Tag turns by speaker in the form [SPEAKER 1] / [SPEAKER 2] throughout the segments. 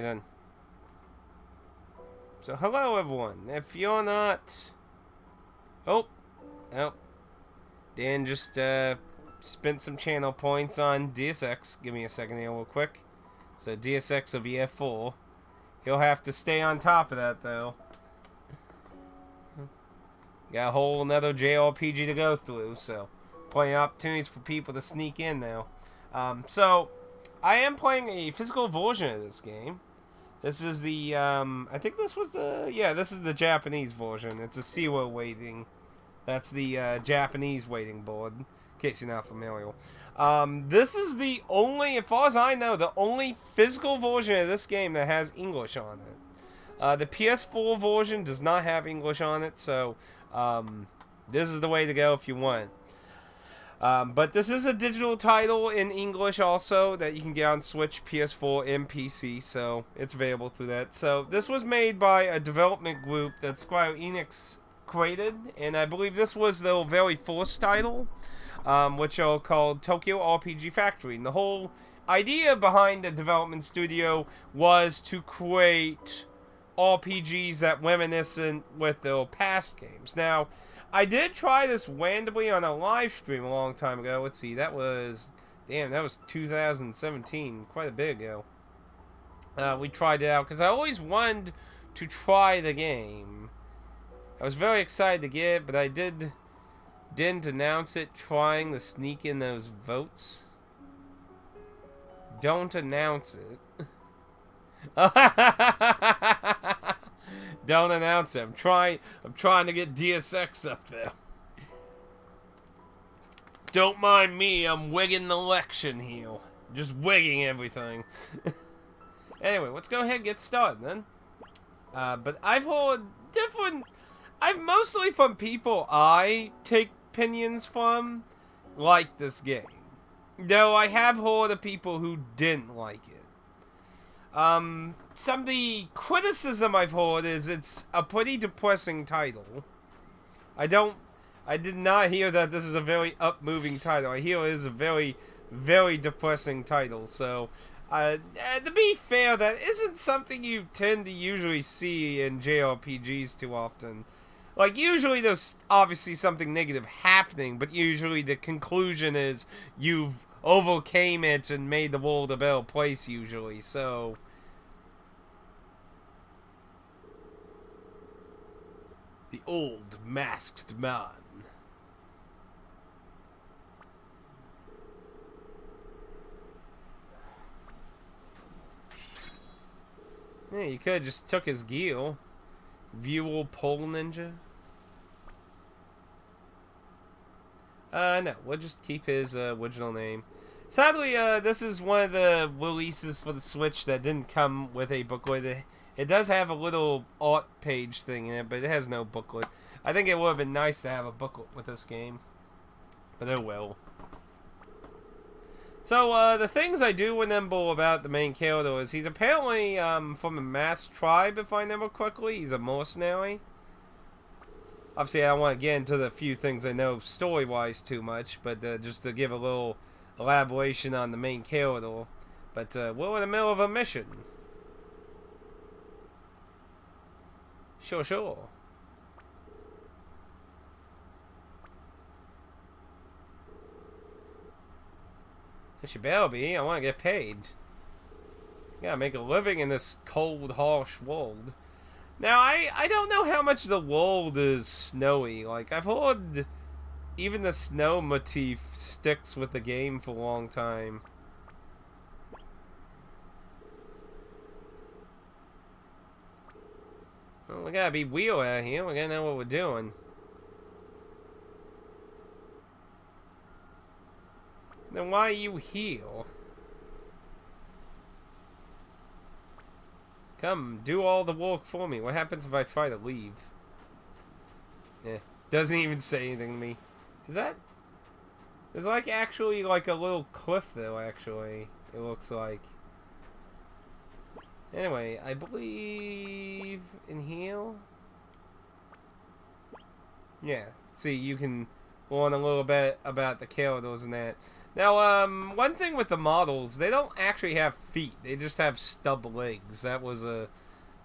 [SPEAKER 1] Then. So hello everyone. If you're not, oh, oh, Dan just spent some channel points on DSX. Give me a second here, real quick. So DSX will be F4. He'll have to stay on top of that though. Got a whole another JRPG to go through, so plenty of opportunities for people to sneak in now. So I am playing a physical version of this game. This is the, I think this was the, yeah, this is the Japanese version. It's a Siwa waiting. That's the Japanese waiting board, in case you're not familiar. This is the only, as far as I know, the only physical version of this game that has English on it. The PS4 version does not have English on it, so this is the way to go if you want. But this is a digital title in English also that you can get on Switch, PS4, and PC, so it's available through that. So this was made by a development group that Square Enix created, and I believe this was their very first title, which are called Tokyo RPG Factory. And the whole idea behind the development studio was to create RPGs that reminiscent with their past games. Now, I did try this randomly on a live stream a long time ago. Let's see, that was 2017, quite a bit ago. We tried it out because I always wanted to try the game. I was very excited to get it, but I didn't announce it, trying to sneak in those votes. Don't announce it. Don't announce it. I'm trying to get DSX up there. Don't mind me, I'm wigging the election here. Just wigging everything. Anyway, let's go ahead and get started then. But I've heard I've mostly from people I take opinions from like this game. Though I have heard of people who didn't like it. Some of the criticism I've heard is it's a pretty depressing title. I did not hear that this is a very up-moving title. I hear it is a very, very depressing title. So, to be fair, that isn't something you tend to usually see in JRPGs too often. Like, usually there's obviously something negative happening, but usually the conclusion is you've overcame it and made the world a better place, usually. So, the old masked man. Yeah, you could have just took his gear. Viewer Pole Ninja. No, we'll just keep his original name. Sadly, this is one of the releases for the Switch that didn't come with a booklet. It does have a little art page thing in it, but it has no booklet. I think it would have been nice to have a booklet with this game. But oh well. So, the things I do remember about the main character is he's apparently from a masked tribe, if I remember correctly. He's a mercenary. Obviously, I don't want to get into the few things I know story-wise too much, but just to give a little elaboration on the main character. But we're in the middle of a mission. Sure. It should better be. I want to get paid. Gotta make a living in this cold, harsh world. Now, I don't know how much the world is snowy. Like, I've heard even the snow motif sticks with the game for a long time. Well, we gotta be real out here. We gotta know what we're doing. Then why are you here? Come, do all the work for me. What happens if I try to leave? Yeah, doesn't even say anything to me. Is that... There's like actually like a little cliff though, actually. It looks like. Anyway, I believe in here. Yeah, see, you can learn a little bit about the characters and that. Now, one thing with the models, they don't actually have feet. They just have stub legs. That was a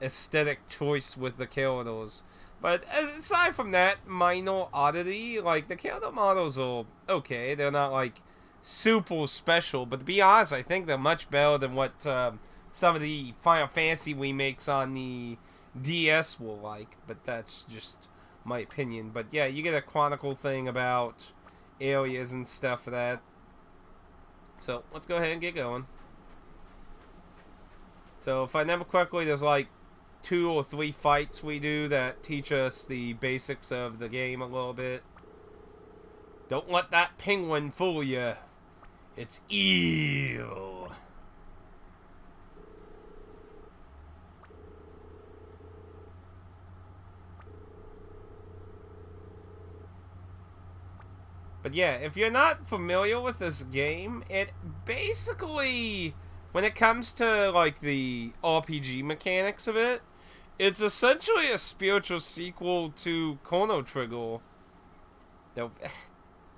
[SPEAKER 1] aesthetic choice with the Kyotos. But aside from that minor oddity, like, the Kyoto models are okay. They're not, like, super special. But to be honest, I think they're much better than what some of the Final Fantasy remakes on the DS were like. But that's just my opinion. But yeah, you get a chronicle thing about areas and stuff for that. So, let's go ahead and get going. So, if I remember correctly, there's like 2 or 3 fights we do that teach us the basics of the game a little bit. Don't let that penguin fool you. It's evil. But yeah, if you're not familiar with this game, it basically, when it comes to like the RPG mechanics of it, it's essentially a spiritual sequel to Chrono Trigger. No,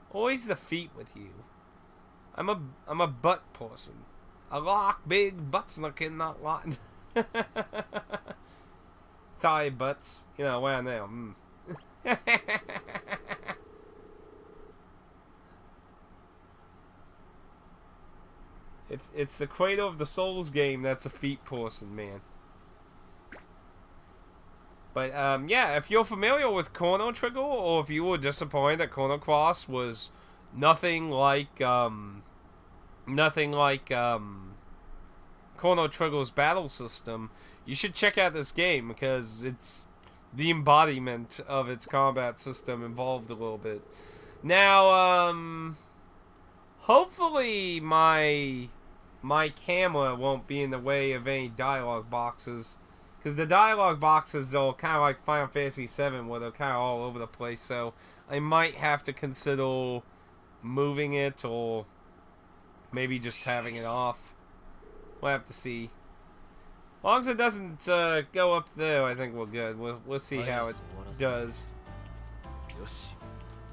[SPEAKER 1] always the feet with you. I'm a butt person. I like big butts and I cannot like thigh butts. You know, where now? It's the Cradle of the Souls game that's a feet person, man. But, yeah, if you're familiar with Chrono Trigger, or if you were disappointed that Chrono Cross was nothing like Chrono Trigger's battle system, you should check out this game, because it's the embodiment of its combat system involved a little bit. Now, hopefully my camera won't be in the way of any dialogue boxes. Because the dialogue boxes are kind of like Final Fantasy VII, where they're kind of all over the place. So I might have to consider moving it, or maybe just having it off. We'll have to see. As long as it doesn't go up there, I think we're good. We'll see how it does.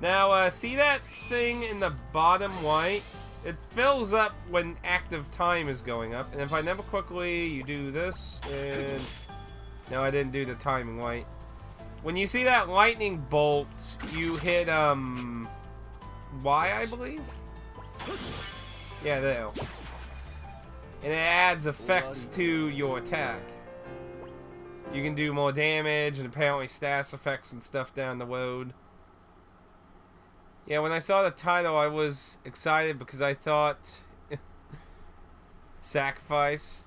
[SPEAKER 1] Now, see that thing in the bottom right? It fills up when active time is going up. And if I remember quickly, you do this, and... No, I didn't do the timing right. When you see that lightning bolt, you hit, Y, I believe? Yeah, there. And it adds effects to your attack. You can do more damage, and apparently stats effects and stuff down the road. Yeah, when I saw the title, I was excited because I thought... Sacrifice.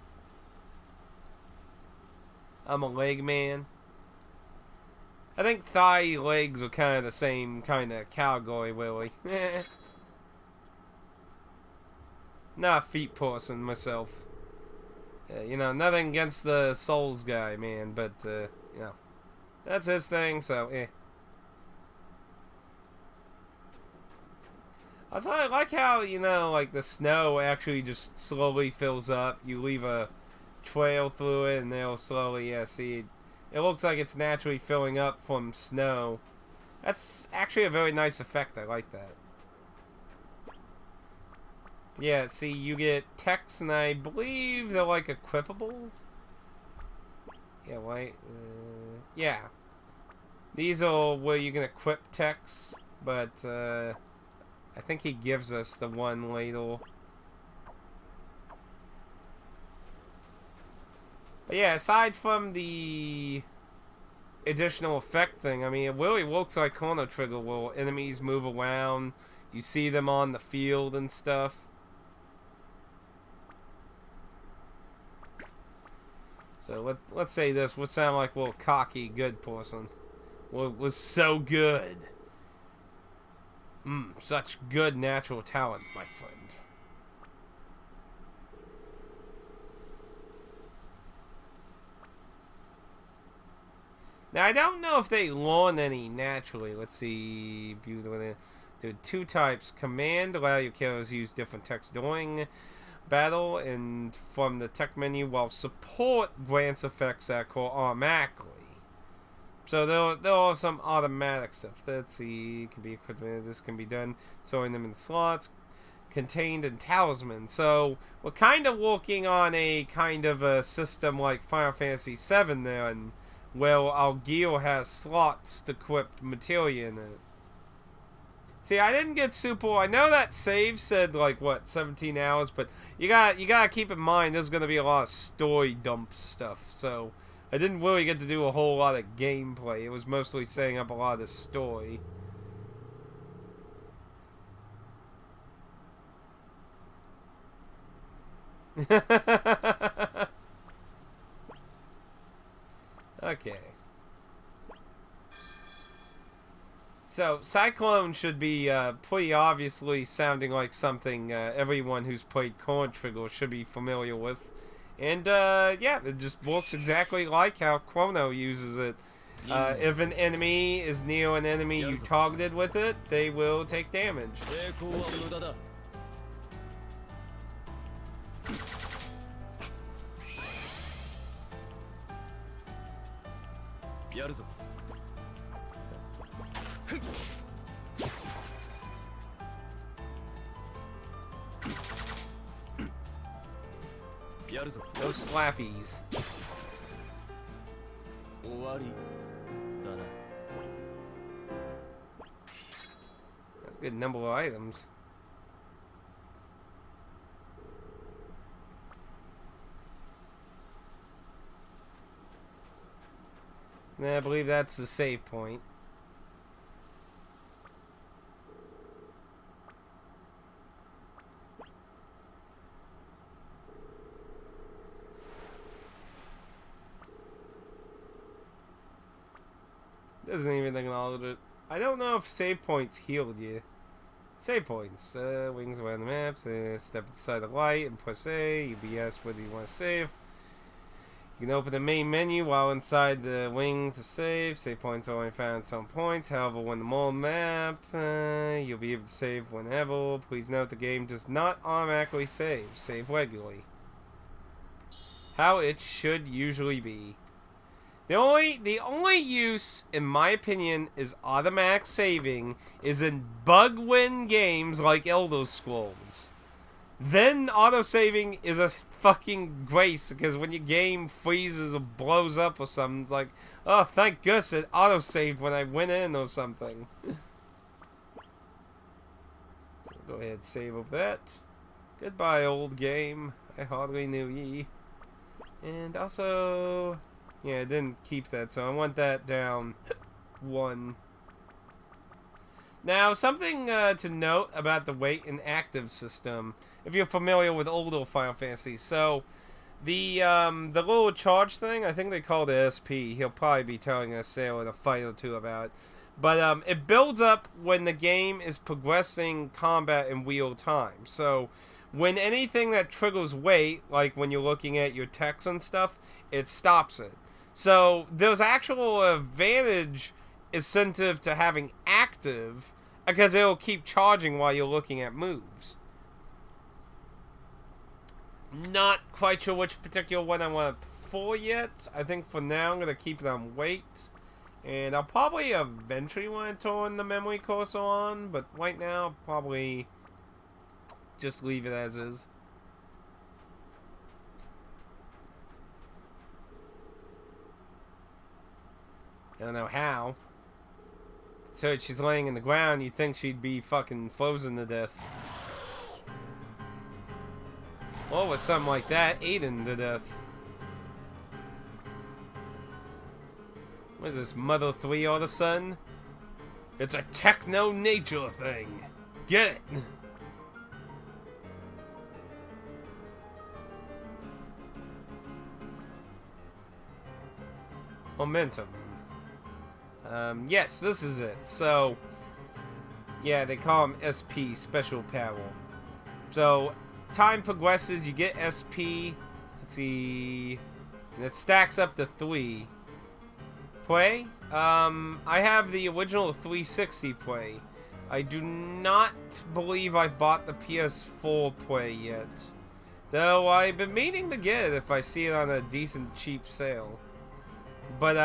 [SPEAKER 1] I'm a leg man. I think thigh legs are kind of the same kind of category, really. Not a feet person myself. You know, nothing against the Souls guy, man, but, you know, that's his thing, so, eh. Also, I like how, you know, like, the snow actually just slowly fills up. You leave a trail through it, and they'll slowly, yeah, see, it looks like it's naturally filling up from snow. That's actually a very nice effect. I like that. Yeah, see, you get text, and I believe they're like equipable. Yeah, wait, yeah. These are where you can equip text, but I think he gives us the one later. But yeah, aside from the additional effect thing, I mean, it really looks like Chrono Trigger, where enemies move around, you see them on the field and stuff. So let's say this would sound like a little cocky good person. Well, it was so good. Such good natural talent, my friend. Now, I don't know if they learn any naturally. Let's see. There are 2 types. Command, allow your characters to use different text during battle and from the tech menu, while support grants effects that occur automatically. So there are some automatic stuff. Let's see. Can be equipped. This can be done. Sewing them in the slots. contained in Talisman. So we're kind of working on a kind of a system like Final Fantasy VII there, and where our gear has slots to equip materia in it. See, I didn't get super. I know that save said like what 17 hours, but you gotta keep in mind there's gonna be a lot of story dump stuff. So I didn't really get to do a whole lot of gameplay. It was mostly setting up a lot of the story. Okay. So, Cyclone should be pretty obviously sounding like something everyone who's played Chrono Trigger should be familiar with. And, yeah, it just works exactly like how Chrono uses it. If an enemy is near an enemy you targeted with it, they will take damage. No slappies. That's a good number of items. I believe that's the save point. Doesn't even acknowledge it. I don't know if save points healed you. Save points. Wings around the maps. Step inside the light and press A. You be asked whether you want to save. You can open the main menu while inside the wing to save. Save points are only found at some points. However, when the whole map, you'll be able to save whenever. Please note the game does not automatically save. Save regularly. How it should usually be. The only use, in my opinion, is automatic saving is in bug-win games like Elder Scrolls. Then auto-saving is a fucking grace, because when your game freezes or blows up or something, it's like, oh, thank goodness it auto-saved when I went in or something. So go ahead and save up that. Goodbye, old game. I hardly knew ye. And also... yeah, I didn't keep that, so I want that down 1. Now, something to note about the wait and active system, if you're familiar with older Final Fantasy. So, the little charge thing, I think they call it SP. He'll probably be telling us there in a fight or two about it. But it builds up when the game is progressing combat in real time. So, when anything that triggers wait, like when you're looking at your text and stuff, it stops it. So, there's actual advantage incentive to having active, because it'll keep charging while you're looking at moves. Not quite sure which particular one I want for yet. I think for now I'm going to keep it on wait. And I'll probably eventually want to turn the memory cursor on, but right now, I'll probably just leave it as is. I don't know how. So she's laying in the ground, you'd think she'd be fucking frozen to death. Or with something like that, eaten to death. What is this, Mother 3 all of a sudden? It's a techno-nature thing. Get it? Momentum. Yes, this is it. So, yeah, they call them SP, Special Power. So, time progresses, you get SP, let's see, and it stacks up to 3. Play? I have the original 360 Play. I do not believe I bought the PS4 Play yet. Though I've been meaning to get it if I see it on a decent cheap sale. But,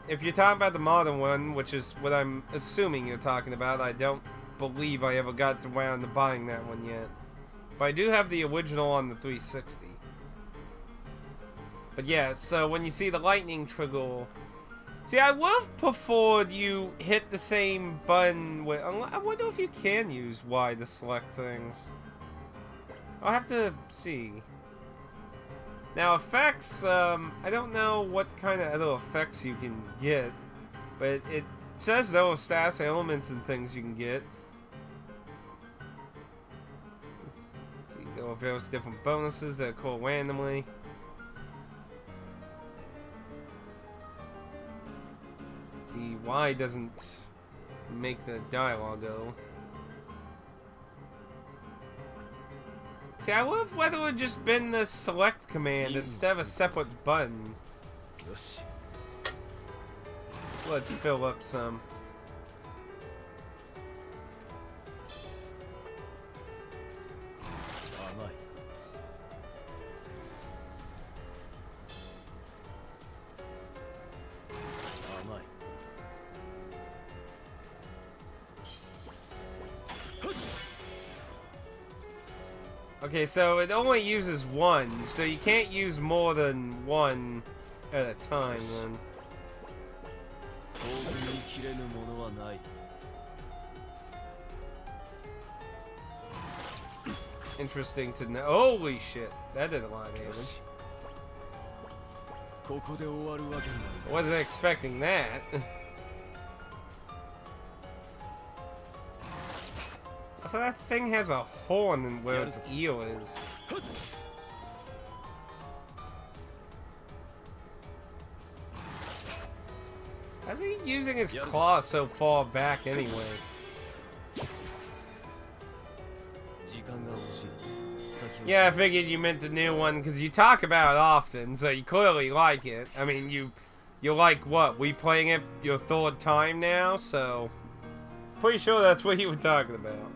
[SPEAKER 1] if you're talking about the modern one, which is what I'm assuming you're talking about, I don't believe I ever got around to buying that one yet. But I do have the original on the 360. But yeah, so when you see the lightning trigger... See, I would have preferred you hit the same button with... I wonder if you can use Y to select things. I'll have to see. Now, effects, I don't know what kind of other effects you can get. But it says there are stats, elements, and things you can get. Let's see, there are various different bonuses that are called randomly. See, Y doesn't make the dialogue go. See, I wonder whether it would just been the select command instead of a separate button. Let's fill up some. Okay, so it only uses one, so you can't use more than one at a time then. Interesting to know. Holy shit, that did a lot of damage. I wasn't expecting that. So that thing has a horn in where its ear is. How's he using his claw so far back anyway? Yeah, I figured you meant the new one because you talk about it often, so you clearly like it. I mean, you like what? We playing it your third time now, so pretty sure that's what you were talking about.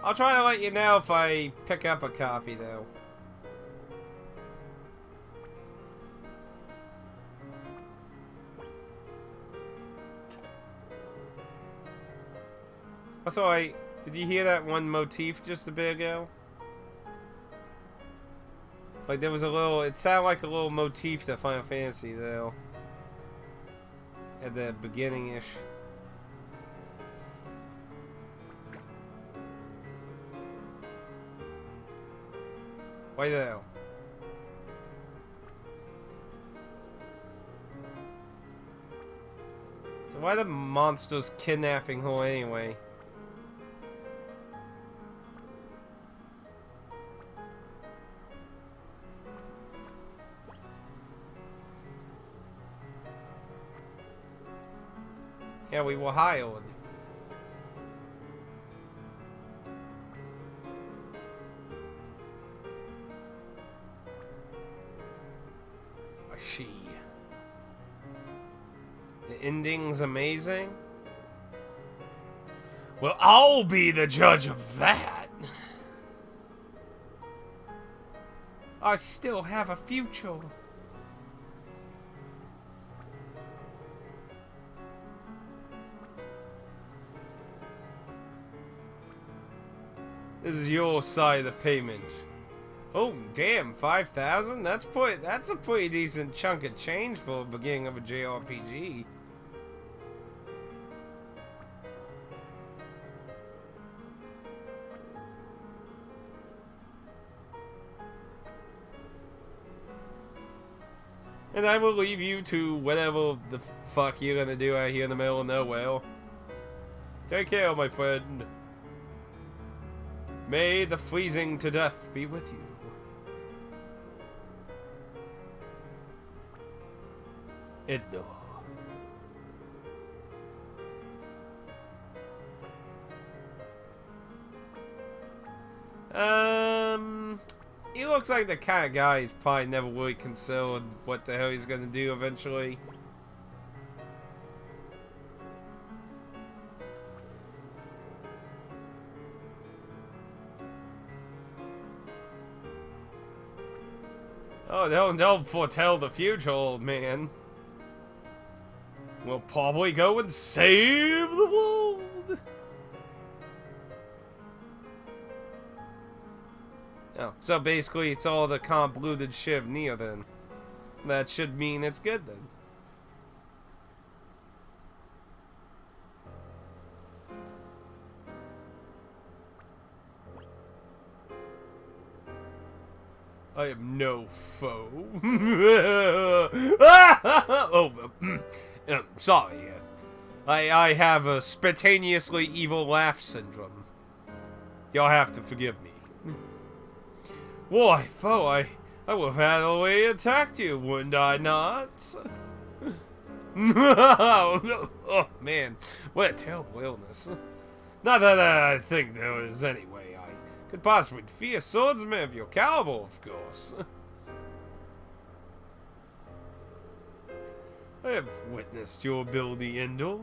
[SPEAKER 1] I'll try to let you know if I pick up a copy, though. Also, did you hear that one motif just a bit ago? Like, there was a little... It sounded like a little motif to Final Fantasy, though. At the beginning-ish. Why though? So why are the monsters kidnapping her anyway? Yeah, we were hired. She. The ending's amazing. Well, I'll be the judge of that. I still have a future. This is your side of the payment. Oh, damn, 5,000? That's a pretty decent chunk of change for the beginning of a JRPG. And I will leave you to whatever the fuck you're gonna do out here in the middle of nowhere. Take care, my friend. May the freezing to death be with you. Idor. He looks like the kind of guy who's probably never really considered what the hell he's gonna do eventually. Oh, don't foretell the future, old man. We'll probably go and save the world. Oh, so basically it's all the convoluted shit of Neo then. That should mean it's good then. I am no foe. Oh, sorry. I have a spontaneously evil laugh syndrome. You'll have to forgive me. Why, foe, I would have happily attacked you, wouldn't I not? Oh, man. What a terrible illness. Not that I think there is any way I could possibly defeat a swordsman of your caliber, of course. I have witnessed your ability, Endor.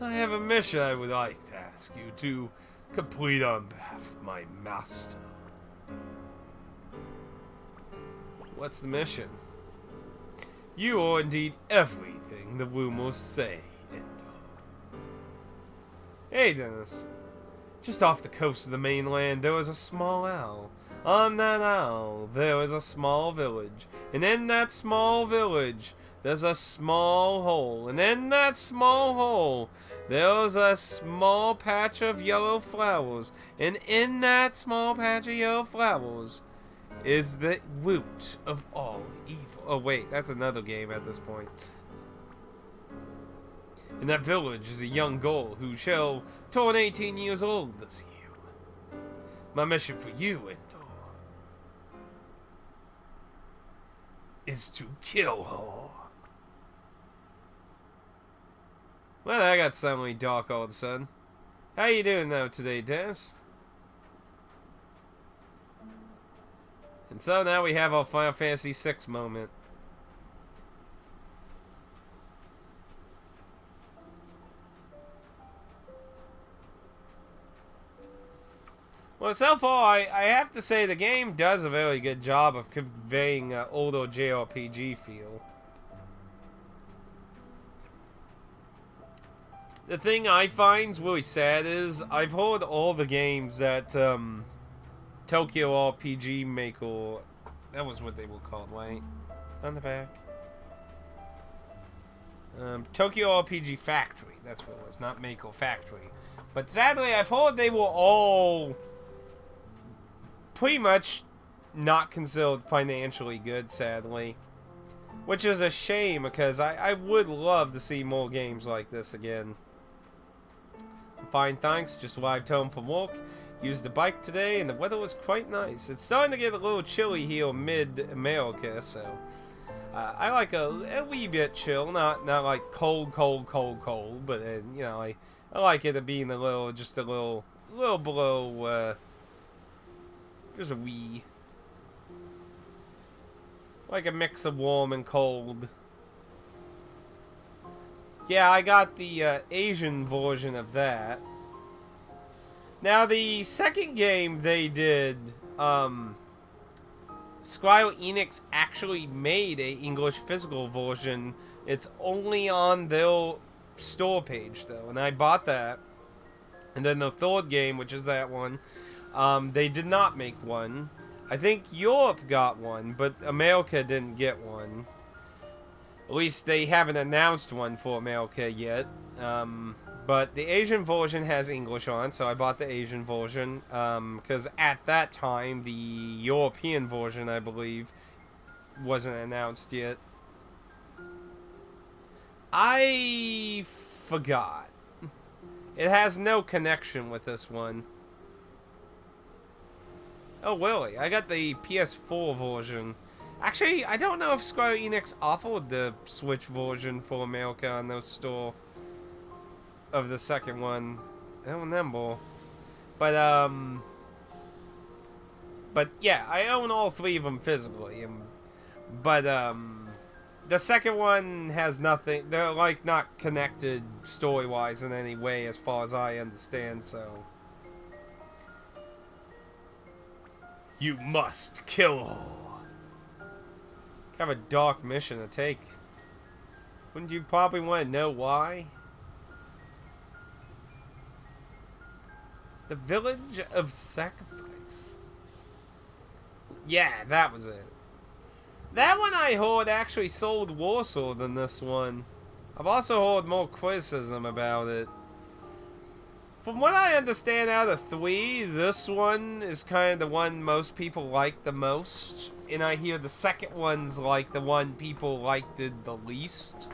[SPEAKER 1] I have a mission I would like to ask you to complete on behalf of my master. What's the mission? You are indeed everything the rumors say, Endor. Hey, Dennis. Just off the coast of the mainland, there was a small owl. On that owl, there was a small village. And in that small village, there's a small hole. And in that small hole, there was a small patch of yellow flowers. And in that small patch of yellow flowers is the root of all evil. Oh, wait, that's another game at this point. In that village is a young girl who shall turn 18 years old this year. My mission for you, Endor, is to kill her. Well, that got suddenly dark all of a sudden. How you doing though today, Dennis? And so now we have our Final Fantasy VI moment. Well, so far, I have to say the game does a very good job of conveying an older JRPG feel. The thing I find's really sad is I've heard all the games that Tokyo RPG Maker, that was what they were called, right? It's on the back. Tokyo RPG Factory, that's what it was, not Maker Factory. But sadly, I've heard they were all pretty much not considered financially good, sadly. Which is a shame, because I would love to see more games like this again. Fine, thanks. Just arrived home from work. Used the bike today, and the weather was quite nice. It's starting to get a little chilly here mid-America, so I like a wee bit chill. Not like cold, but you know, I like it being a little, just a little below. Just a wee. Like a mix of warm and cold. Yeah, I got the Asian version of that. Now, the second game they did, Square Enix actually made a English physical version. It's only on their store page, though, and I bought that. And then the third game, which is that one, they did not make one. I think Europe got one, but America didn't get one. At least they haven't announced one for America yet. But the Asian version has English on, so I bought the Asian version. Because at that time, the European version, I believe, wasn't announced yet. I forgot. It has no connection with this one. Oh, really? I got the PS4 version. Actually, I don't know if Square Enix offered the Switch version for America on their store of the second one. I don't remember. But yeah, I own all three of them physically. But the second one has nothing. They're like not connected story-wise in any way, as far as I understand. So you must kill her. Kind of a dark mission to take. Wouldn't you probably want to know why? The Village of Sacrifice. Yeah, that was it. That one I heard actually sold worse than this one. I've also heard more criticism about it. From what I understand out of 3, this one is kind of the one most people like the most. And I hear the second one's like the one people liked it the least.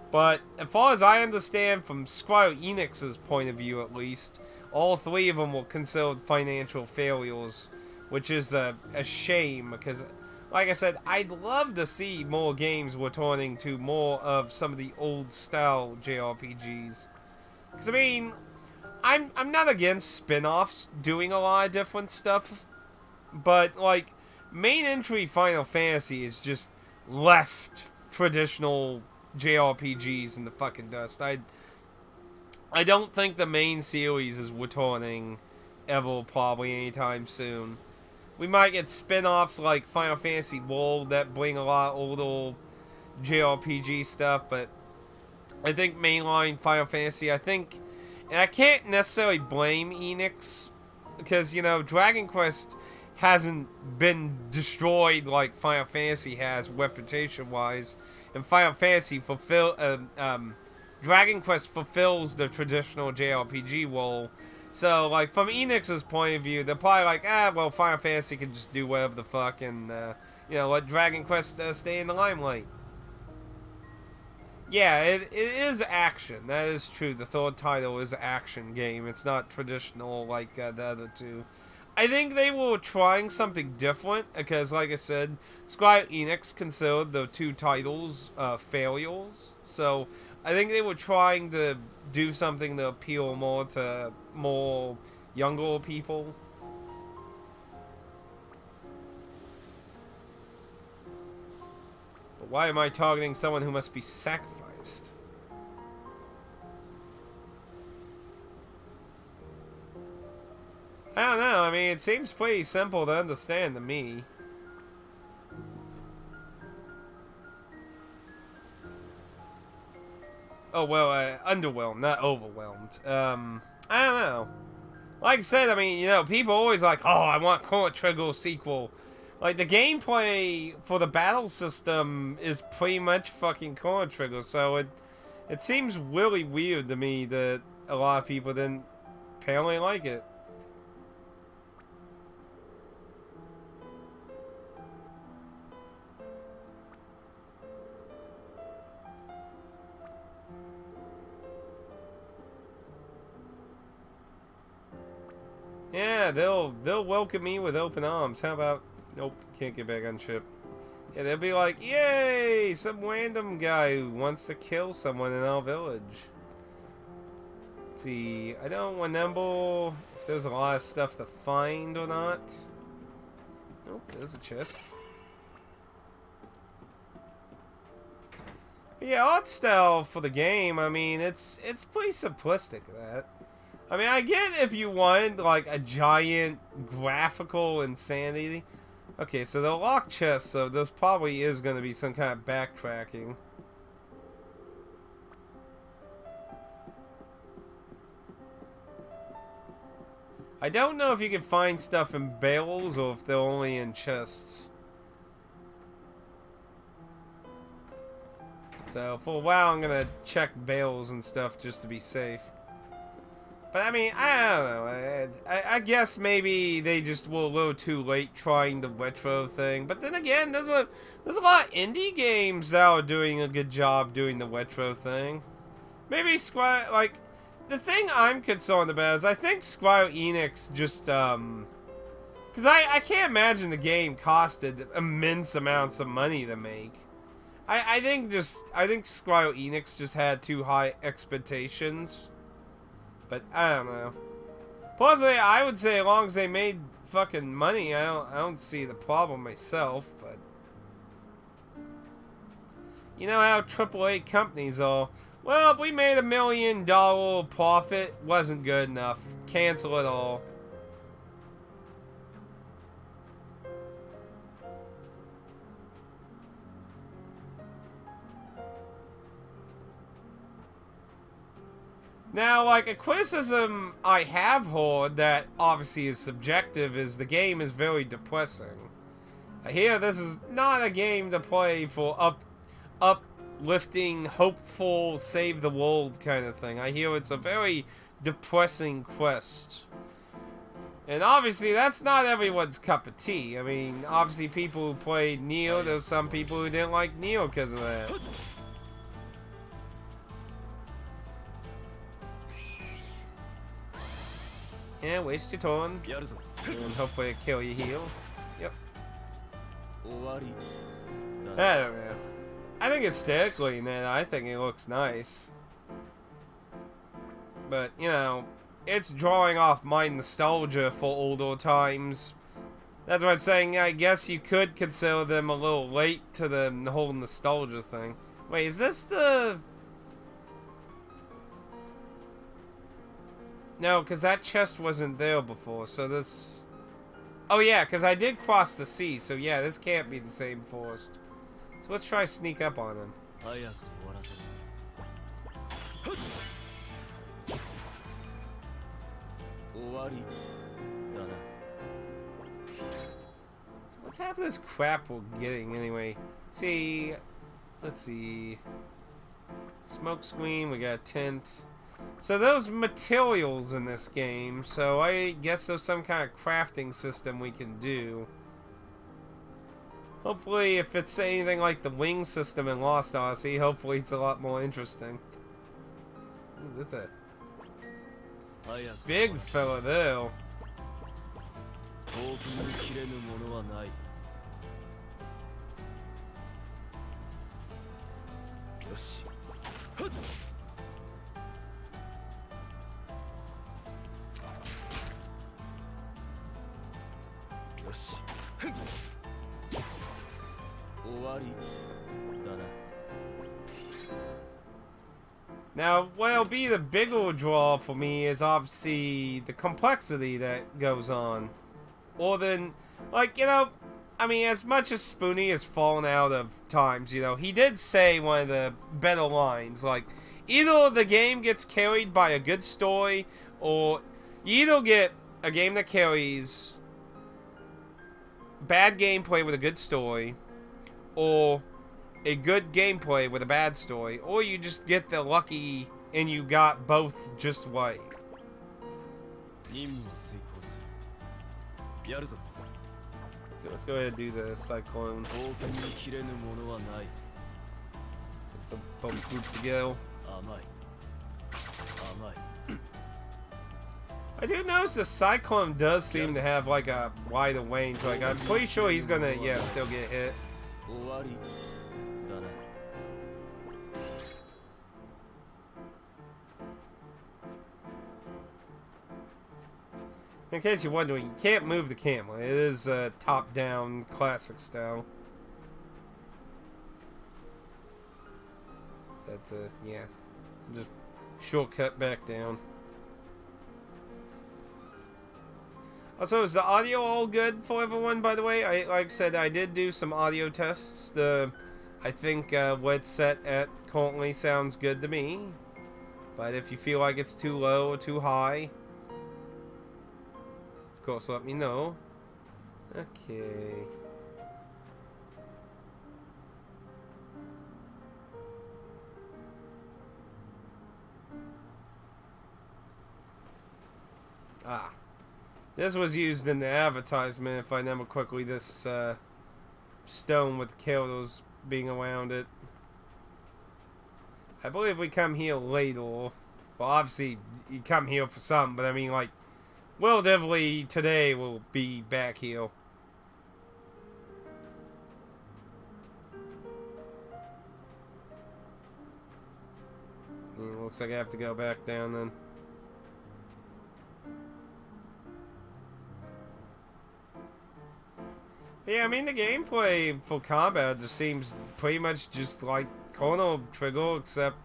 [SPEAKER 1] But as far as I understand from Square Enix's point of view at least, all 3 of them were considered financial failures. Which is a shame because, like I said, I'd love to see more games returning to more of some of the old style JRPGs. Because, I mean, I'm not against spin-offs doing a lot of different stuff, but like main entry Final Fantasy is just left traditional JRPGs in the fucking dust. I don't think the main series is returning ever probably anytime soon. We might get spin-offs like Final Fantasy World that bring a lot of older JRPG stuff, but I think mainline Final Fantasy, and I can't necessarily blame Enix, because, you know, Dragon Quest hasn't been destroyed like Final Fantasy has reputation-wise, and Final Fantasy Dragon Quest fulfills the traditional JRPG role. So, like, from Enix's point of view, they're probably like, well, Final Fantasy can just do whatever the fuck and, let Dragon Quest stay in the limelight. Yeah, it is action. That is true. The third title is an action game. It's not traditional like the other 2. I think they were trying something different because, like I said, Square Enix considered the 2 titles failures. So, I think they were trying to do something to appeal more to more younger people. But why am I targeting someone who must be sacrificed? I don't know. I mean, it seems pretty simple to understand to me. Oh, well, underwhelmed, not overwhelmed. I don't know. Like I said, I mean, people always like, oh, I want Chrono Trigger sequel. Like, the gameplay for the battle system is pretty much fucking Chrono Trigger, so it seems really weird to me that a lot of people didn't apparently like it. Yeah, they'll welcome me with open arms. How about... Nope, can't get back on ship. Yeah, they'll be like, yay! Some random guy who wants to kill someone in our village. Let's see, I don't remember if there's a lot of stuff to find or not. Nope, there's a chest. But yeah, art style for the game, I mean, it's pretty simplistic, that. I mean, I get if you want, like, a giant graphical insanity. Okay, so the locked chest, so there probably is going to be some kind of backtracking. I don't know if you can find stuff in barrels or if they're only in chests. So, for a while, I'm going to check barrels and stuff just to be safe. But I mean, I don't know. I guess maybe they just were a little too late trying the retro thing. But then again, there's a lot of indie games that are doing a good job doing the retro thing. Maybe Square, like, the thing I'm concerned about is I think Square Enix just because I can't imagine the game costed immense amounts of money to make. I think Square Enix just had too high expectations. But I don't know. Personally, I would say as long as they made fucking money, I don't see the problem myself. But you know how AAA companies are. Well, if we made $1 million profit, wasn't good enough. Cancel it all. Now, like, a criticism I have heard that obviously is subjective is the game is very depressing. I hear this is not a game to play for uplifting, hopeful, save the world kind of thing. I hear it's a very depressing quest. And obviously, that's not everyone's cup of tea. I mean, obviously, people who played Neo, there's some people who didn't like Neo because of that. Yeah, waste your turn. And hopefully it kill your heal. Yep. I don't know. I think aesthetically, man, I think it looks nice. But, you know, it's drawing off my nostalgia for older times. That's what I'm saying. I guess you could consider them a little late to the whole nostalgia thing. Wait, is this the... No, because that chest wasn't there before, so this... Oh yeah, because I did cross the sea, so yeah, this can't be the same forest. So let's try sneak up on him. So what's half of this crap we're getting anyway? See, let's see. Smoke screen, we got tint. So those materials in this game, so I guess there's some kind of crafting system we can do. Hopefully, if it's anything like the wing system in Lost Odyssey, hopefully it's a lot more interesting. Ooh, that's a big fella there. Now, what'll be the bigger draw for me is obviously the complexity that goes on. Or then, like, you know, I mean, as much as Spoonie has fallen out of times, you know, he did say one of the better lines, like, either the game gets carried by a good story, or you either get a game that carries bad gameplay with a good story, or a good gameplay with a bad story, or you just get the lucky and you got both just right. So let's go ahead and do the cyclone. It's a both group to go. I do notice the cyclone does seem to have like a wider range. Like I'm pretty sure he's gonna, yeah, still get hit. In case you're wondering, you can't move the camera. It is top-down, classic style. That's yeah. Just shortcut back down. Also, is the audio all good for everyone, by the way? Like I said, I did do some audio tests. I think what's set at currently sounds good to me. But if you feel like it's too low or too high, of course, let me know. Okay. Ah. This was used in the advertisement, if I remember quickly, this stone with the kills being around it. I believe we come here later. Well, obviously, you come here for something, but I mean, like, well, definitely today we'll be back here. Yeah, looks like I have to go back down then. Yeah, I mean, the gameplay for combat just seems pretty much just like Chrono Trigger, except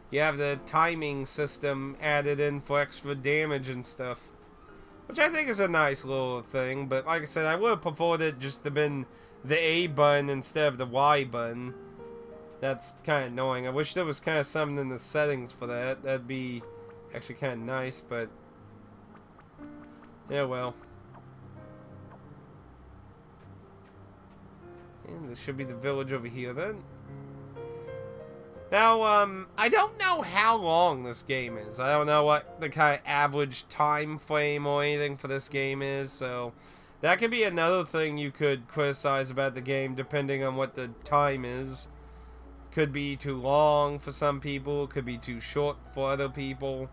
[SPEAKER 1] you have the timing system added in for extra damage and stuff. Which I think is a nice little thing, but like I said, I would have preferred it just to have been the A button instead of the Y button. That's kind of annoying. I wish there was kind of something in the settings for that. That'd be actually kind of nice, but yeah, well. And this should be the village over here then. Now, I don't know how long this game is. I don't know what the kind of average time frame or anything for this game is, so that could be another thing you could criticize about the game, depending on what the time is. Could be too long for some people, could be too short for other people.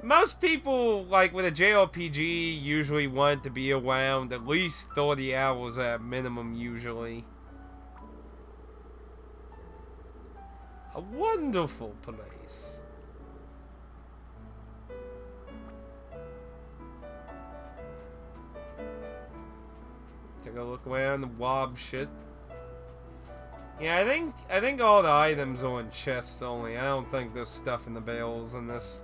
[SPEAKER 1] Most people, like with a JRPG, usually want it to be around at least 30 hours at minimum, usually. A wonderful place. Take a look around the wob shit. Yeah, I think all the items are in chests only. I don't think there's stuff in the bales in this.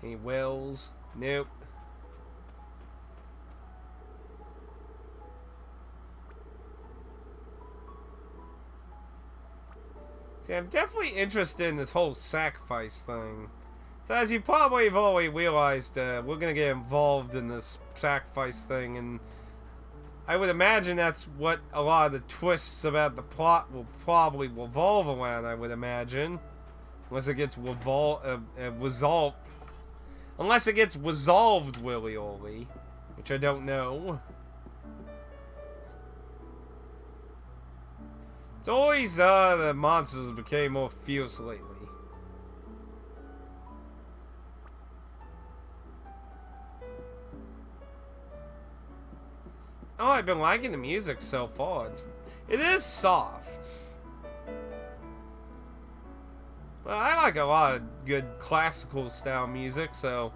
[SPEAKER 1] Any wells? Nope. See, I'm definitely interested in this whole sacrifice thing. So as you probably have already realized, we're gonna get involved in this sacrifice thing, and I would imagine that's what a lot of the twists about the plot will probably revolve around, I would imagine. Unless it gets resolved. Unless it gets resolved willy-nilly, which I don't know. It's always the monsters became more fierce lately. Oh, I've been liking the music so far. It is soft. Well, I like a lot of good classical style music, so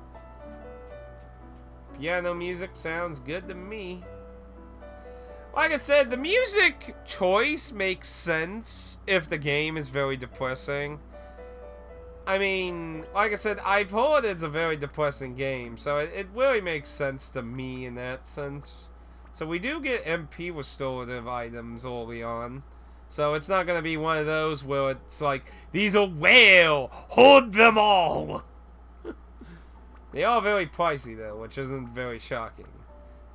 [SPEAKER 1] piano music sounds good to me. Like I said, the music choice makes sense if the game is very depressing. I mean, like I said, I've heard it's a very depressing game, so it really makes sense to me in that sense. So we do get MP restorative items early on. So it's not going to be one of those where it's like, these are whale, hold them all! They are very pricey though, which isn't very shocking.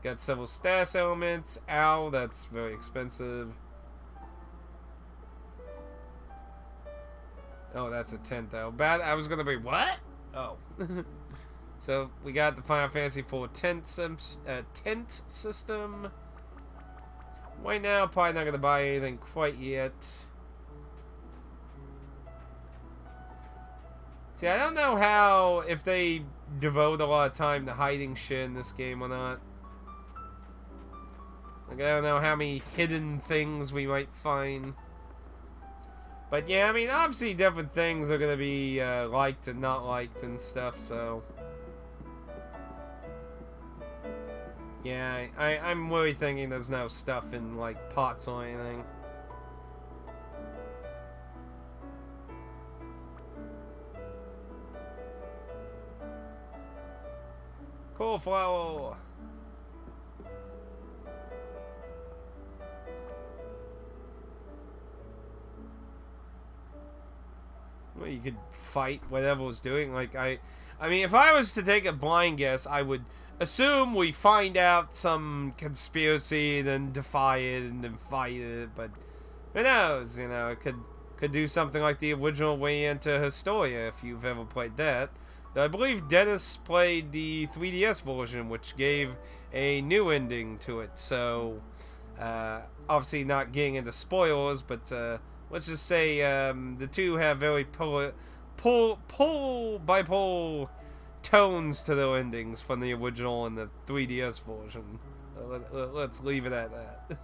[SPEAKER 1] Got several status elements. Ow, that's very expensive. Oh, that's a tent though. Bad. I was gonna be what? Oh. So we got the Final Fantasy IV tent system. Right now, probably not gonna buy anything quite yet. See, I don't know how if they devote a lot of time to hiding shit in this game or not. Like, I don't know how many hidden things we might find. But yeah, I mean, obviously different things are gonna be liked and not liked and stuff, so... Yeah, I'm really thinking there's no stuff in, like, pots or anything. Cauliflower! Well, you could fight whatever was doing. Like, I mean, if I was to take a blind guess, I would assume we find out some conspiracy, then defy it, and then fight it. But who knows? You know, it could do something like the original way into Historia, if you've ever played that. Though I believe Dennis played the 3DS version, which gave a new ending to it. So, obviously not getting into spoilers, but let's just say the two have very bipolar tones to their endings from the original and the 3DS version. Let's leave it at that.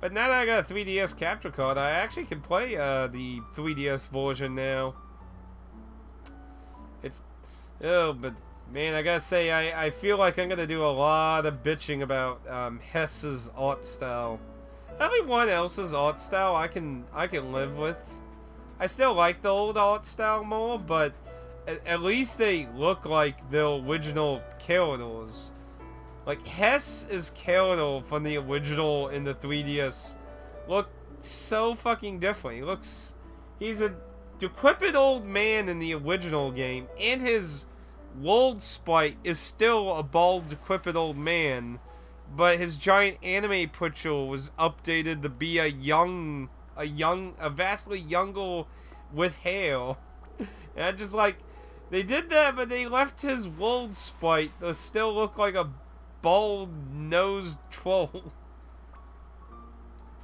[SPEAKER 1] But now that I got a 3DS capture card, I actually can play the 3DS version now. It's... Oh, but man, I gotta say, I feel like I'm gonna do a lot of bitching about Hess's art style. Everyone else's art style I can live with. I still like the old art style more, but at least they look like the original characters. Like, Hess is Kyoto from the original in the 3DS. Look so fucking different. He's a decrepit old man in the original game, and his world sprite is still a bald, decrepit old man, but his giant anime picture was updated to be a vastly younger with hair. And I just like, they did that, but they left his world sprite to still look like a bald-nosed troll.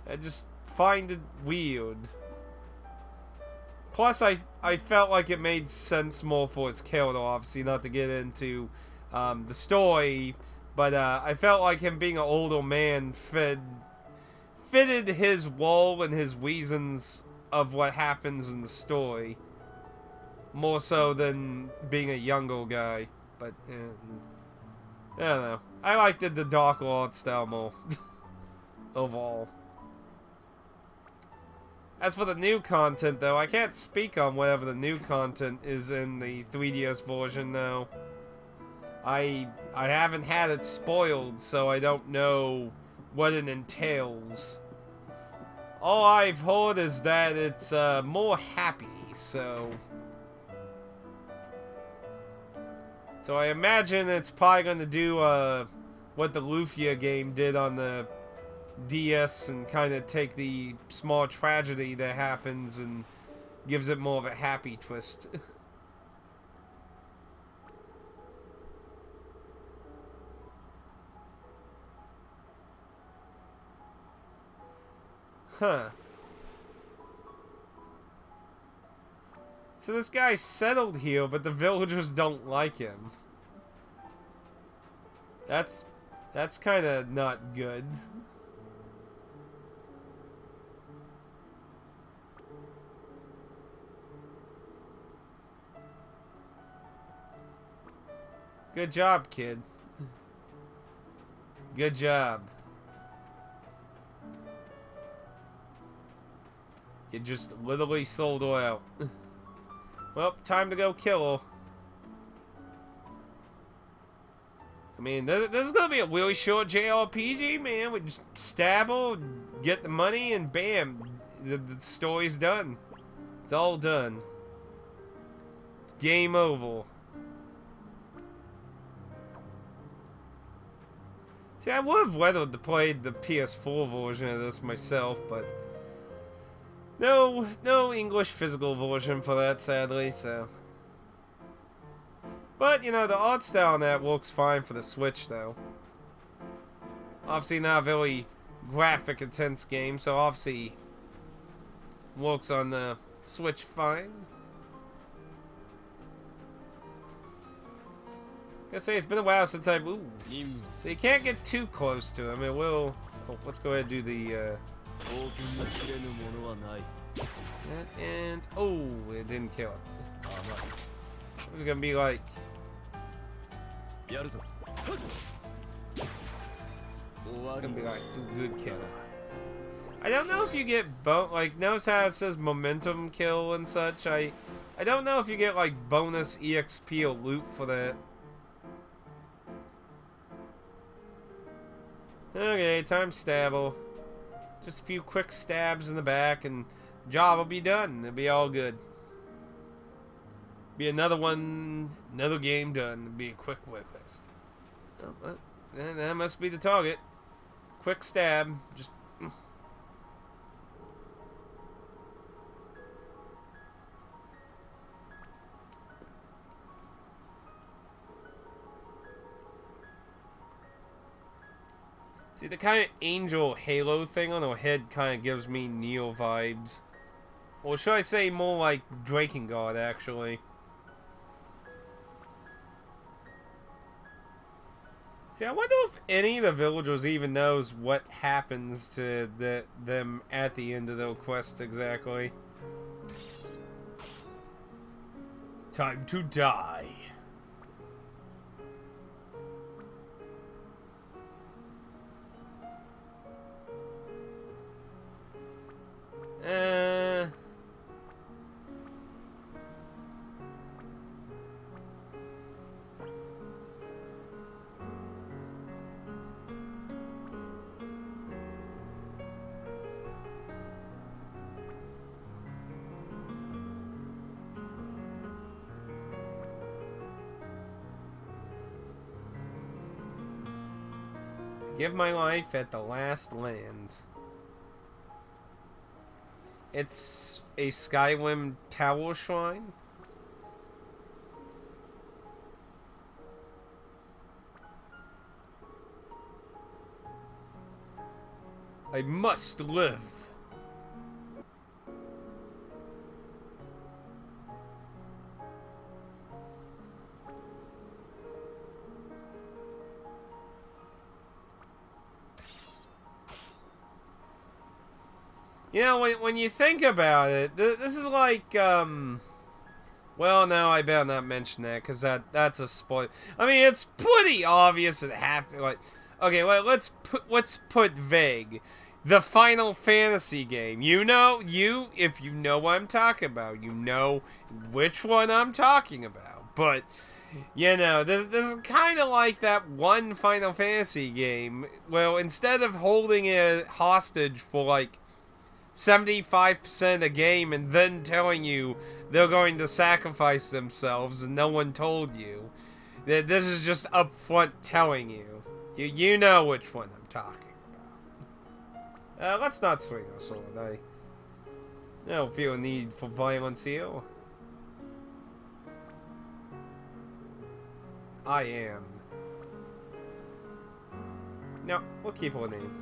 [SPEAKER 1] I just find it weird. Plus, I felt like it made sense more for its character, obviously, not to get into the story, but I felt like him being an older man fitted his role and his reasons of what happens in the story, more so than being a younger guy. But, I don't know. I liked the dark art style more, overall. As for the new content, though, I can't speak on whatever the new content is in the 3DS version, though. I haven't had it spoiled, so I don't know what it entails. All I've heard is that it's more happy, so... So I imagine it's probably going to do what the Lufia game did on the DS and kind of take the small tragedy that happens and gives it more of a happy twist. Huh. So this guy settled here, but the villagers don't like him. That's kind of not good. Good job, kid. Good job. You just literally sold her out. Well, time to go kill her. I mean, this is gonna be a really short JRPG, man. We just stab her, get the money, and bam, the story's done. It's all done. It's game over. See, I would have wanted to play the PS4 version of this myself, but no English physical version for that, sadly, so. But, you know, the art style on that works fine for the Switch, though. Obviously not a very graphic intense game, so obviously works on the Switch fine. I say it's been a while since I've... Ooh. So you can't get too close to him. It will... Oh, let's go ahead and do the... and... Oh, it didn't kill it. It was gonna be like... It's gonna be like, good kill. I don't know if you get... Like, notice how it says momentum kill and such? I don't know if you get, like, bonus EXP or loot for that. Okay, time stabble. Just a few quick stabs in the back and job will be done. It'll be all good. Be another one, another game done. It'll be a quick list. Oh, that must be the target. Quick stab. Just... See, the kind of angel halo thing on her head kind of gives me Neo vibes. Or should I say more like Drakengard, actually. See, I wonder if any of the villagers even knows what happens to them at the end of their quest exactly. Time to die. Give my life at the last lands. It's a Skyrim Tower Shrine. I must live. You know, when you think about it, this is like, well, no, I better not mention that, because that's a spoil. I mean, it's pretty obvious it happened, like, okay, let's put vague. The Final Fantasy game. You know, if you know what I'm talking about, you know which one I'm talking about. But, you know, this is kind of like that one Final Fantasy game. Well, instead of holding it hostage for, like, 75% of the game and then telling you they're going to sacrifice themselves and no one told you, that this is just upfront telling you. You know which one I'm talking about. Let's not swing a sword. I don't feel a need for violence here. I am. No, we'll keep her name.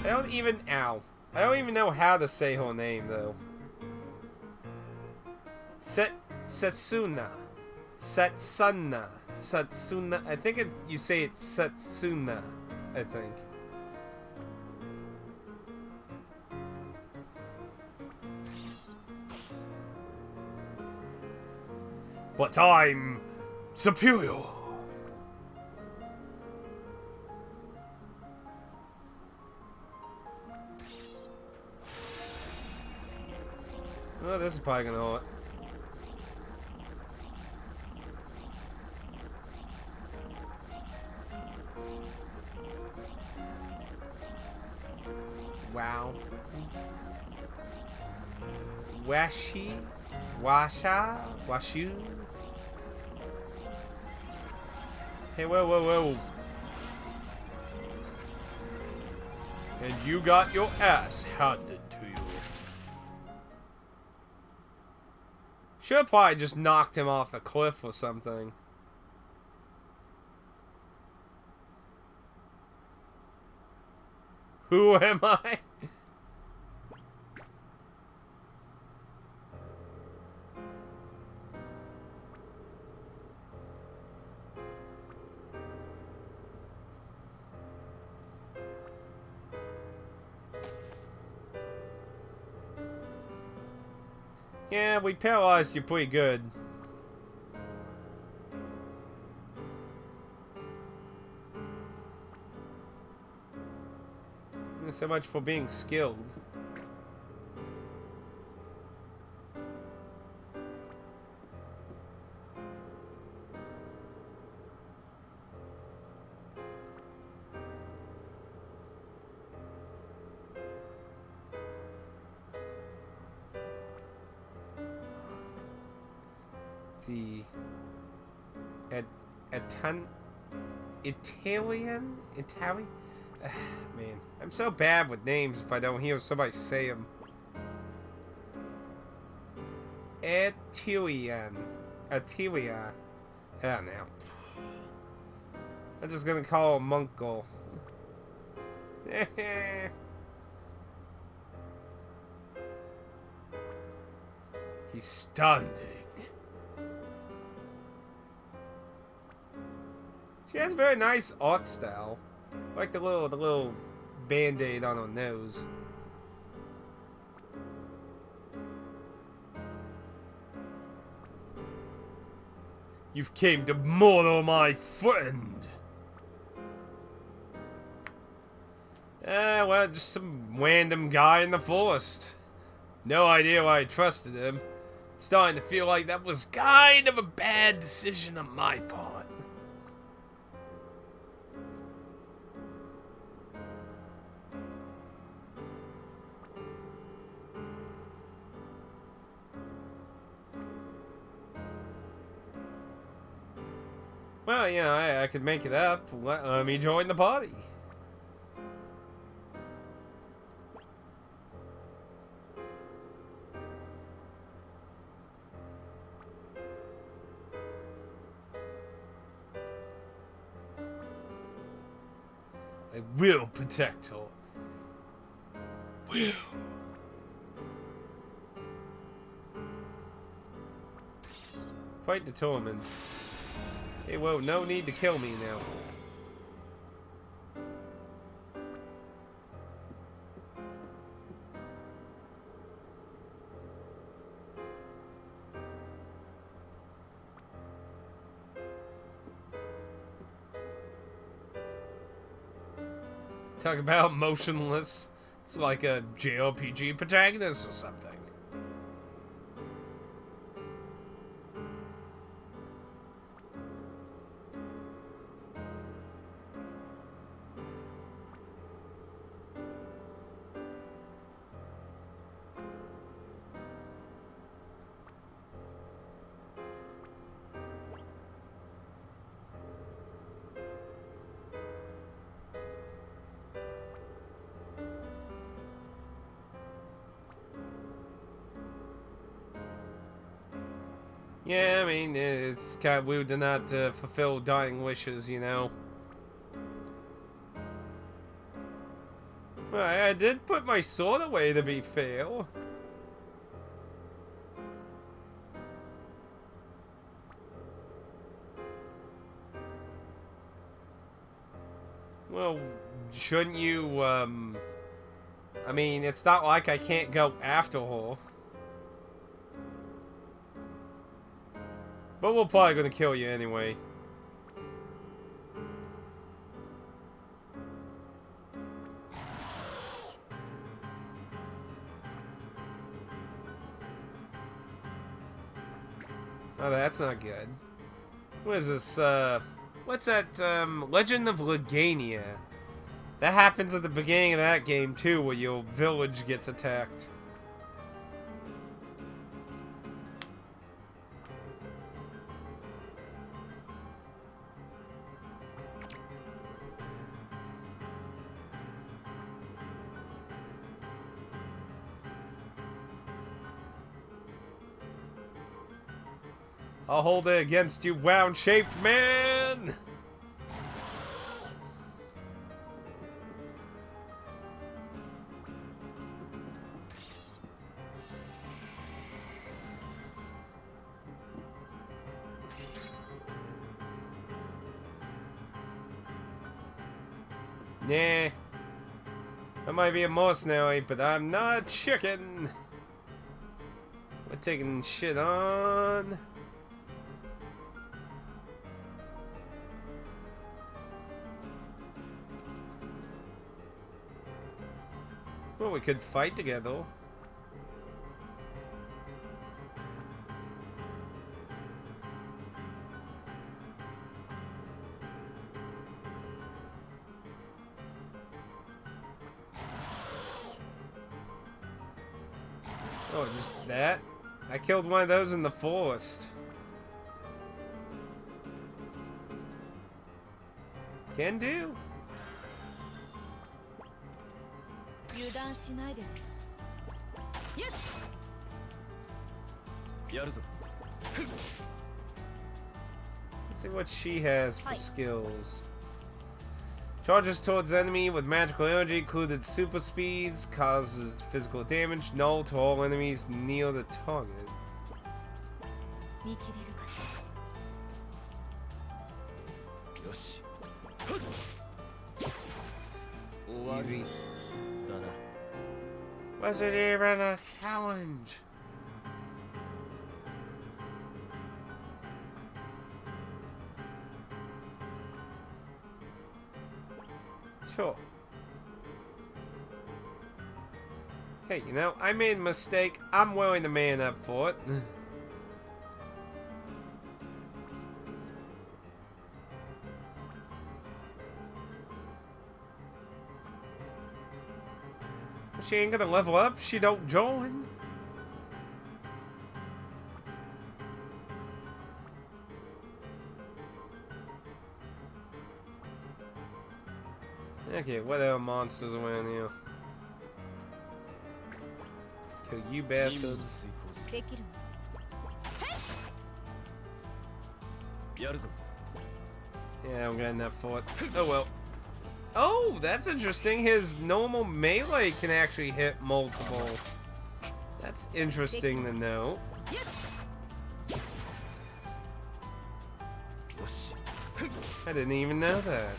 [SPEAKER 1] I don't even know how to say her name though. Setsuna. I think you say it's Setsuna, I think. But I'm superior. Oh, this is probably gonna hurt. Wow. Washu. Hey, whoa. And you got your ass handed to you. Should've probably just knocked him off the cliff or something. Who am I? Yeah, we paralyzed you pretty good. So much for being skilled. The Italian? Man, I'm so bad with names if I don't hear somebody say them. Atilian. Atilia. I don't know. I'm just gonna call him Munkle. He's standing. She has a very nice art style. I like the little band-aid on her nose. You've came to murder my friend. Well, just some random guy in the forest. No idea why I trusted him. Starting to feel like that was kind of a bad decision on my part. Well, you know, I could make it up. Let me join the party. I will protect her. Will. Quite determined. Hey, whoa, no need to kill me now. Talk about motionless. It's like a JRPG protagonist or something. Yeah, I mean, it's kind of weird to not fulfill dying wishes, you know. Well, I did put my sword away, to be fair. Well, shouldn't you, I mean, it's not like I can't go after her. But we're probably gonna kill you anyway. Oh, that's not good. What is this, what's that, Legend of Legania? That happens at the beginning of that game, too, where your village gets attacked. I'll hold it against you, round-shaped man! Nah. I might be a mercenary, but I'm not a chicken. We're taking shit on. Well, we could fight together. Oh, just that? I killed one of those in the forest. Can do. Let's see what she has for skills. Charges towards enemy with magical energy, included super speeds, causes physical damage, null to all enemies near the target. Easy. Was it even a challenge? Sure. Hey, you know, I made a mistake. I'm willing to man up for it. She ain't gonna level up, she don't join. Okay, what other monsters around here? Kill you bastards. Yeah, I'm getting that fort. Oh well. Oh, that's interesting. His normal melee can actually hit multiple. That's interesting to know. I didn't even know that.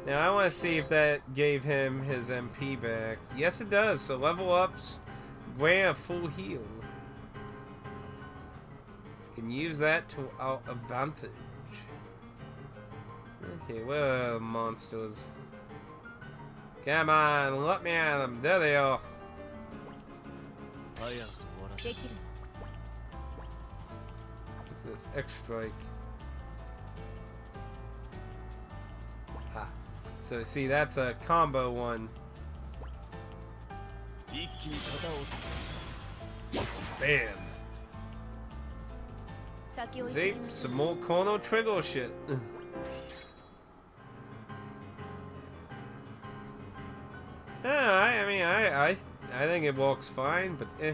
[SPEAKER 1] Now I want to see if that gave him his MP back. Yes, it does. So level ups grant a full heal. Can use that to our advantage. Okay, what are monsters? Come on, let me at them. There they are. What's this? X-Strike. Ah. So see, that's a combo one. Bam. See, some more Chrono Trigger shit. I mean, I think it works fine, but eh.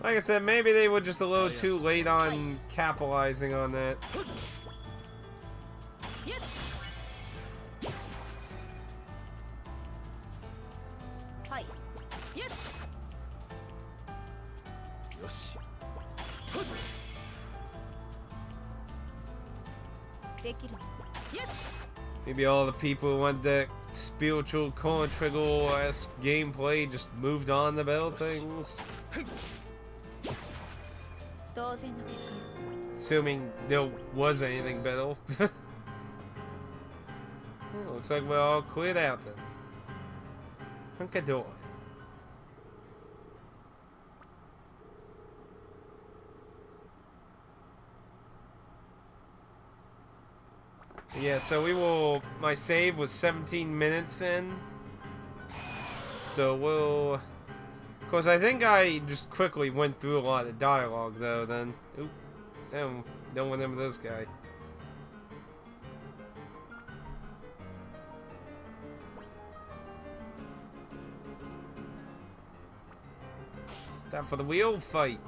[SPEAKER 1] Like I said, maybe they were just a little too late on capitalizing on that. Maybe all the people who want that spiritual Chrono Trigger-esque gameplay just moved on to better things. Assuming there was anything better. Well, looks like we're all cleared out then. Hunkadoy. Yeah, so we will. My save was 17 minutes in. So we'll. Of course, I think I just quickly went through a lot of dialogue though. Then, oop, don't remember this guy. Time for the wheel fight.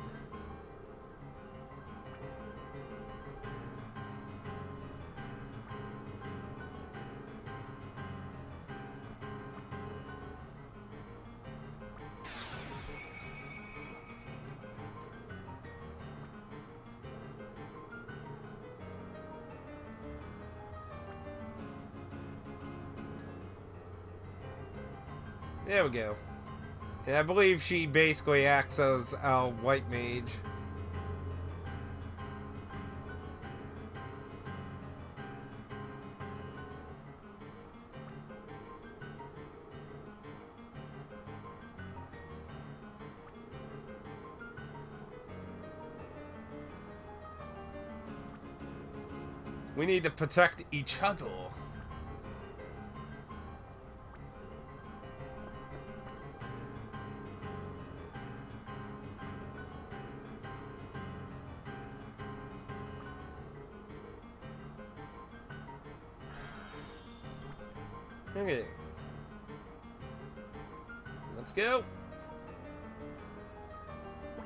[SPEAKER 1] There we go. And I believe she basically acts as our white mage. We need to protect each other. Okay. Let's go.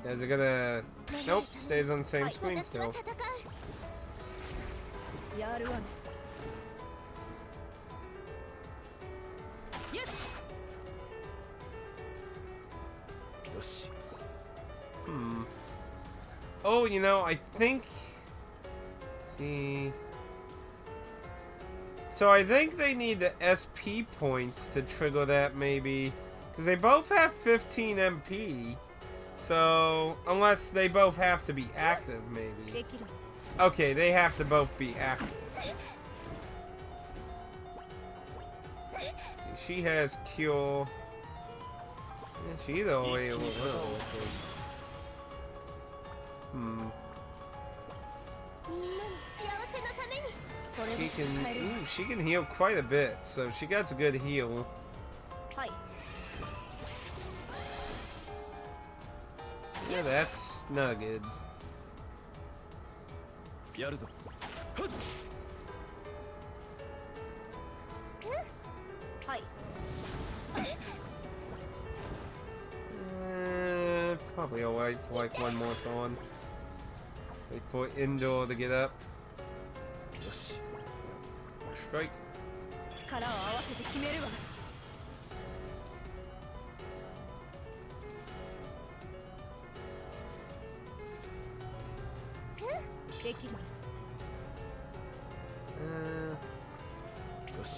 [SPEAKER 1] Is it gonna... Nope, stays on the same screen still. Oh, you know, I think... Let's see... So I think they need the SP points to trigger that, maybe. Because they both have 15 MP. So, unless they both have to be active, maybe. Okay, they have to both be active. See, she has cure. Yeah, she's already a little. She can heal quite a bit, so she got a good heal. Yeah, that's not good. Probably I'll wait for like one more time. Wait for indoor to get up. Strike.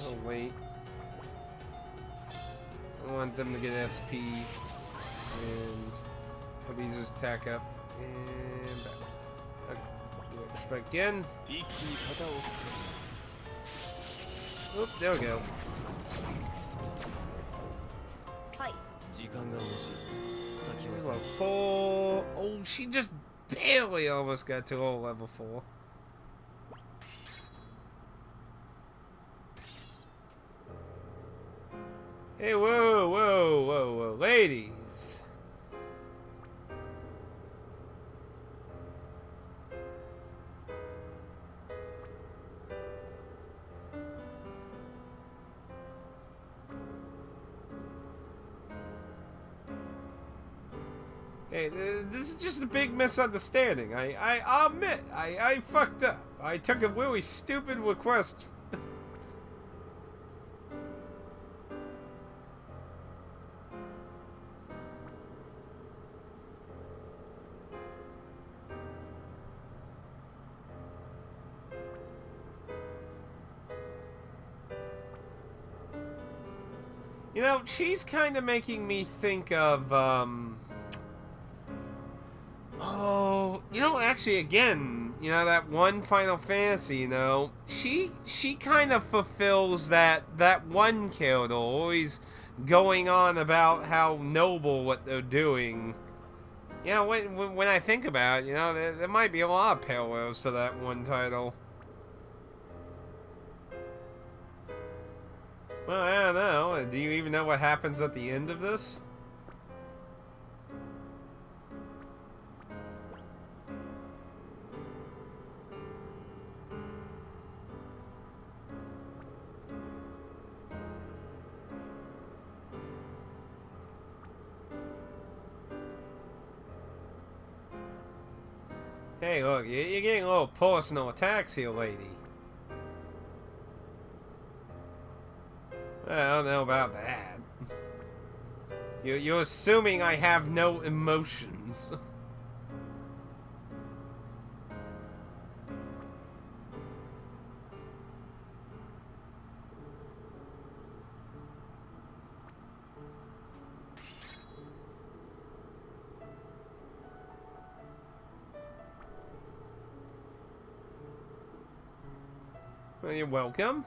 [SPEAKER 1] Oh wait. I want them to get SP and probably just attack up and back. Okay. Strike again. Oop, there we go. Level 4. Oh, she just barely almost got to level 4. Hey, whoa, whoa, whoa, whoa, ladies. Hey, this is just a big misunderstanding. I'll admit, I fucked up. I took a really stupid request. You know, she's kind of making me think of, oh, you know, actually, again, you know, that one Final Fantasy, you know, she kind of fulfills that one character, always going on about how noble what they're doing. You know, when I think about it, you know, there might be a lot of parallels to that one title. Well, I don't know. Do you even know what happens at the end of this? Hey, look, you're getting a little personal attacks here, lady. Well, I don't know about that. You're assuming I have no emotions. Well, you're welcome.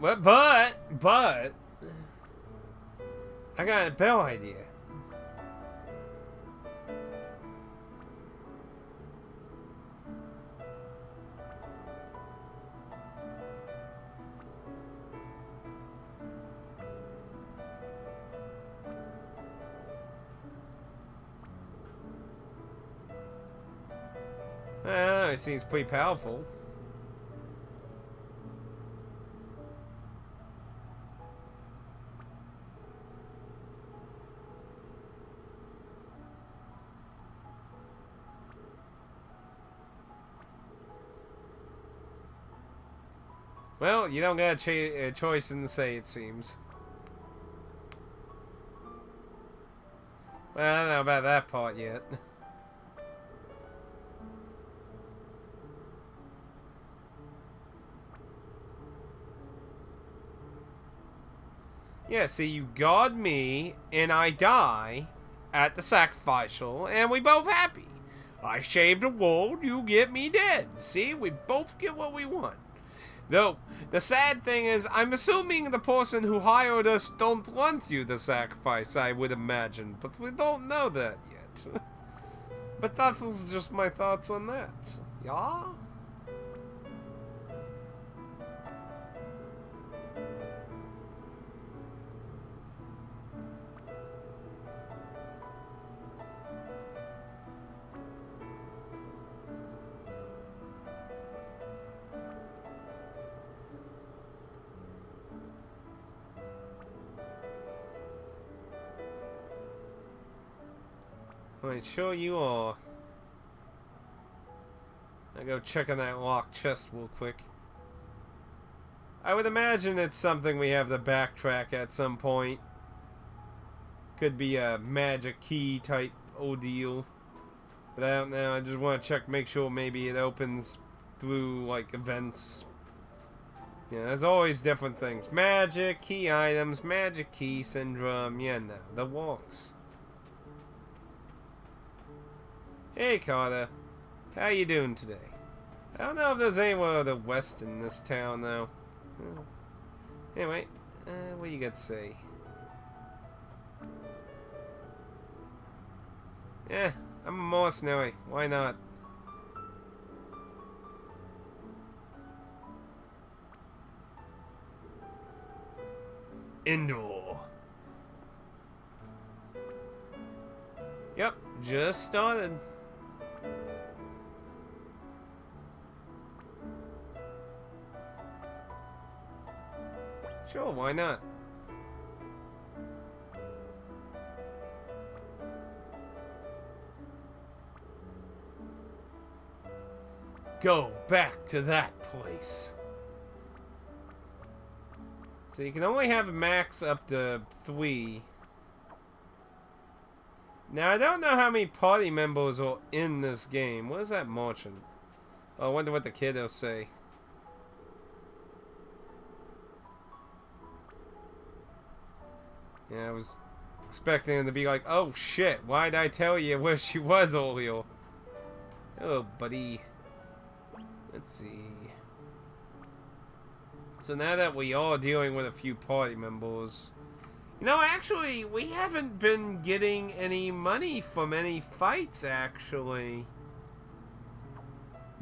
[SPEAKER 1] But, I got a better idea. I don't know, it seems pretty powerful. Well, you don't got a choice in the say, it seems. Well, I don't know about that part yet. Yeah, see, you guard me, and I die at the sacrificial, and we both happy. I shave the world, you get me dead. See, we both get what we want. Though, the sad thing is, I'm assuming the person who hired us don't want you to sacrifice, I would imagine. But we don't know that yet. But that was just my thoughts on that. Yeah? Alright, sure you are. I'll go check on that locked chest real quick. I would imagine it's something we have to backtrack at some point. Could be a magic key type ordeal. But I don't know, I just want to check, make sure maybe it opens through, like, events. Yeah, there's always different things. Magic, key items, magic key syndrome, yeah, no, the walks. Hey, Carter. How you doing today? I don't know if there's anywhere to the west in this town, though. Anyway, what you got to say? Yeah, I'm a mercenary. Why not? Indoor. Yep, just started. Sure, why not? Go back to that place. So you can only have a max up to 3. Now, I don't know how many party members are in this game. What is that marching? Oh, I wonder what the kid will say. Yeah, I was expecting him to be like, oh shit, why'd I tell you where she was earlier? Hello, buddy. Let's see. So now that we are dealing with a few party members... You know, actually, we haven't been getting any money from any fights, actually.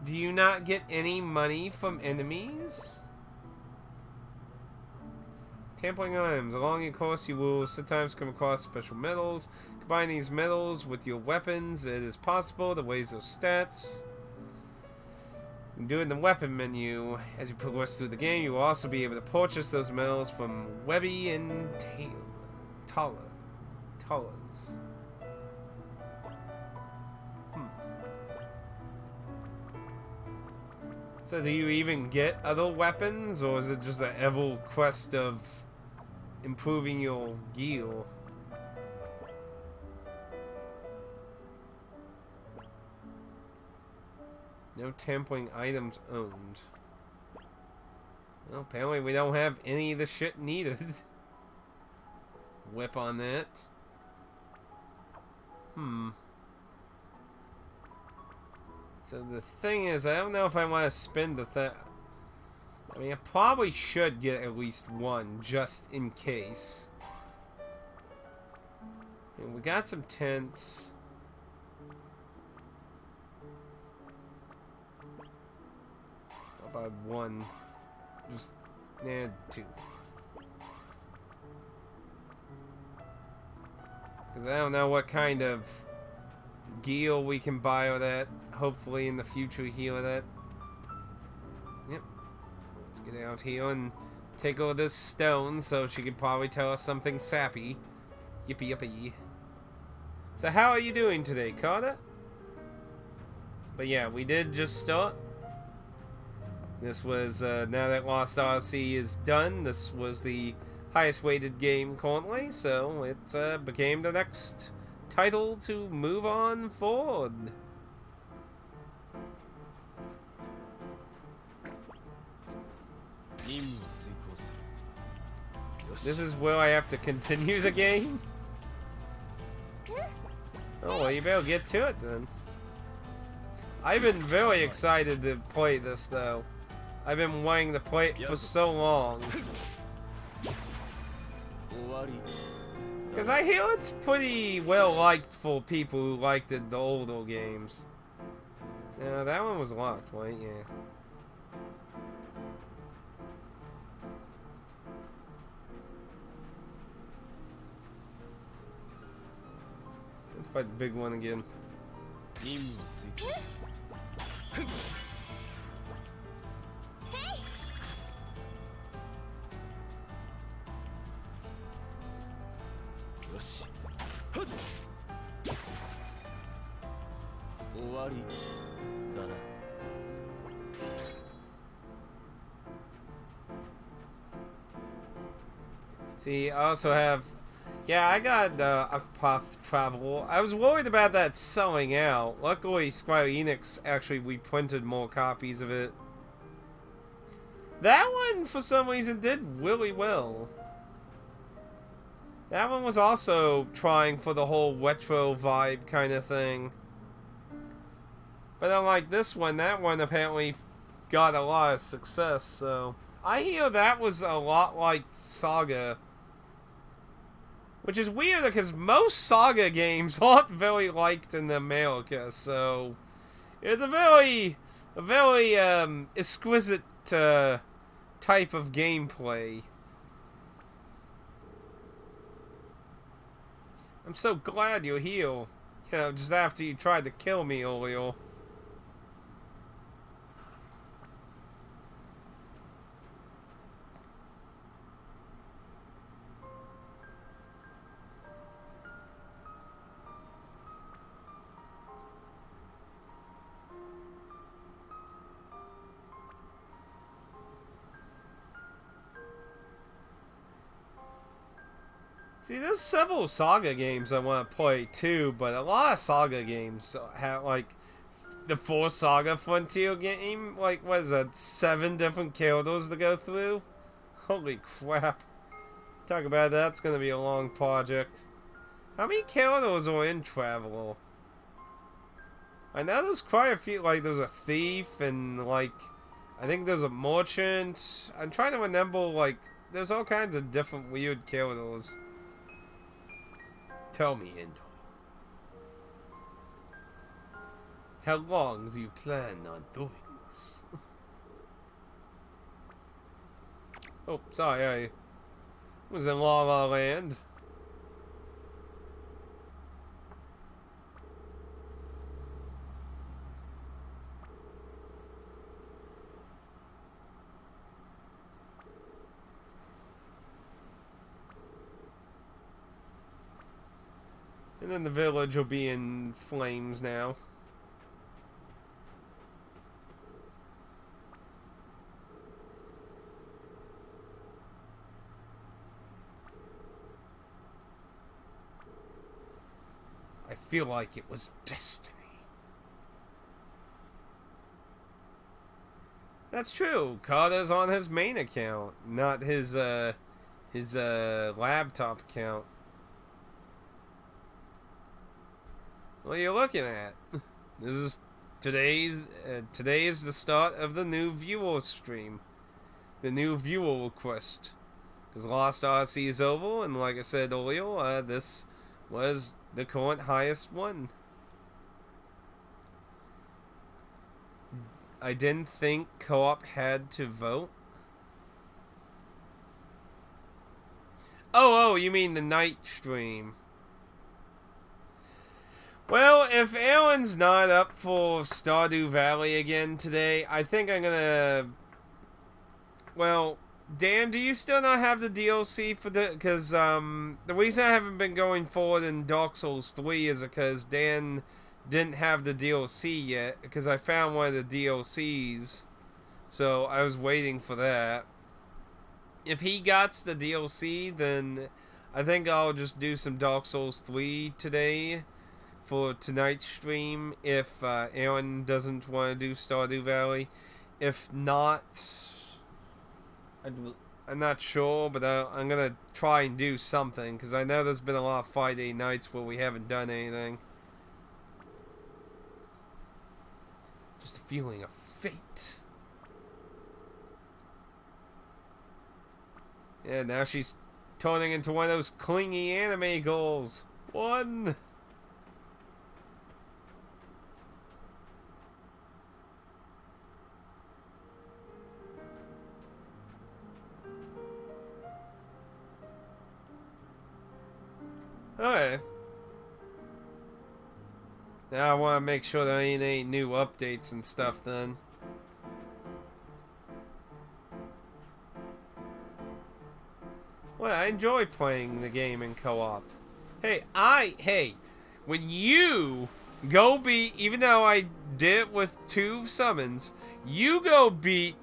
[SPEAKER 1] Do you not get any money from enemies? Tampering items. Along your course, you will sometimes come across special medals. Combine these medals with your weapons. It is possible to raise those stats. You can do it in the weapon menu. As you progress through the game, you will also be able to purchase those medals from Webby and Talas. So do you even get other weapons, or is it just an evil quest of improving your gear? No tampering items owned. Well, apparently we don't have any of the shit needed. Whip on that. So the thing is, I don't know if I want to spend the thing. I mean, I probably should get at least one, just in case. And we got some tents. How about one? Just, nah, 2. Because I don't know what kind of gear we can buy with that. Hopefully in the future here with that. Yep. Let's get out here and take all this stone so she can probably tell us something sappy. Yippee yippee. So how are you doing today, Carter? But yeah, we did just start. This was, now that Lost Odyssey is done, this was the highest weighted game currently, so it became the next title to move on forward. This is where I have to continue the game? Oh, well, you better get to it then. I've been very excited to play this, though. I've been wanting to play it for so long. Because I hear it's pretty well liked for people who liked it, the older games. Yeah, that one was locked, right? Yeah. Let's fight the big one again. See, I also have... Yeah, I got Octopath Travel. I was worried about that selling out. Luckily, Square Enix actually reprinted more copies of it. That one, for some reason, did really well. That one was also trying for the whole retro vibe kind of thing. But unlike this one, that one apparently got a lot of success, so... I hear that was a lot like Saga. Which is weird, because most Saga games aren't very liked in America, so... It's a very exquisite type of gameplay. I'm so glad you're here. You know, just after you tried to kill me earlier. See, there's several Saga games I want to play too, but a lot of Saga games have, like, the 4 Saga Frontier game, like, what is that, 7 different characters to go through? Holy crap. Talk about that, it's gonna be a long project. How many characters are in Traveler? I know there's quite a few, like, there's a thief, and, like, I think there's a merchant. I'm trying to remember, like, there's all kinds of different weird characters. Tell me, Endor. How long do you plan on doing this? Oh, sorry, I was in La La Land. And then the village will be in flames now. I feel like it was destiny. That's true. Kata's on his main account, not his laptop account. What are you looking at? This is today is the start of the new viewer stream. The new viewer request. Because Lost Odyssey is over, and like I said earlier, this was the current highest one. I didn't think co-op had to vote. Oh, you mean the night stream. Well, if Alan's not up for Stardew Valley again today, I think I'm gonna... Well, Dan, do you still not have the DLC for the... Because, the reason I haven't been going forward in Dark Souls 3 is because Dan didn't have the DLC yet, because I found one of the DLCs, so I was waiting for that. If he got the DLC, then I think I'll just do some Dark Souls 3 today for tonight's stream, if Aaron doesn't want to do Stardew Valley. If not, I'm not sure, but I'm going to try and do something, because I know there's been a lot of Friday nights where we haven't done anything. Just a feeling of fate. Yeah, now she's turning into one of those clingy anime girls. One. Okay. Now I want to make sure there ain't any new updates and stuff then. Well, I enjoy playing the game in co-op. Hey, when you Go beat, even though I did it with 2 summons, you go beat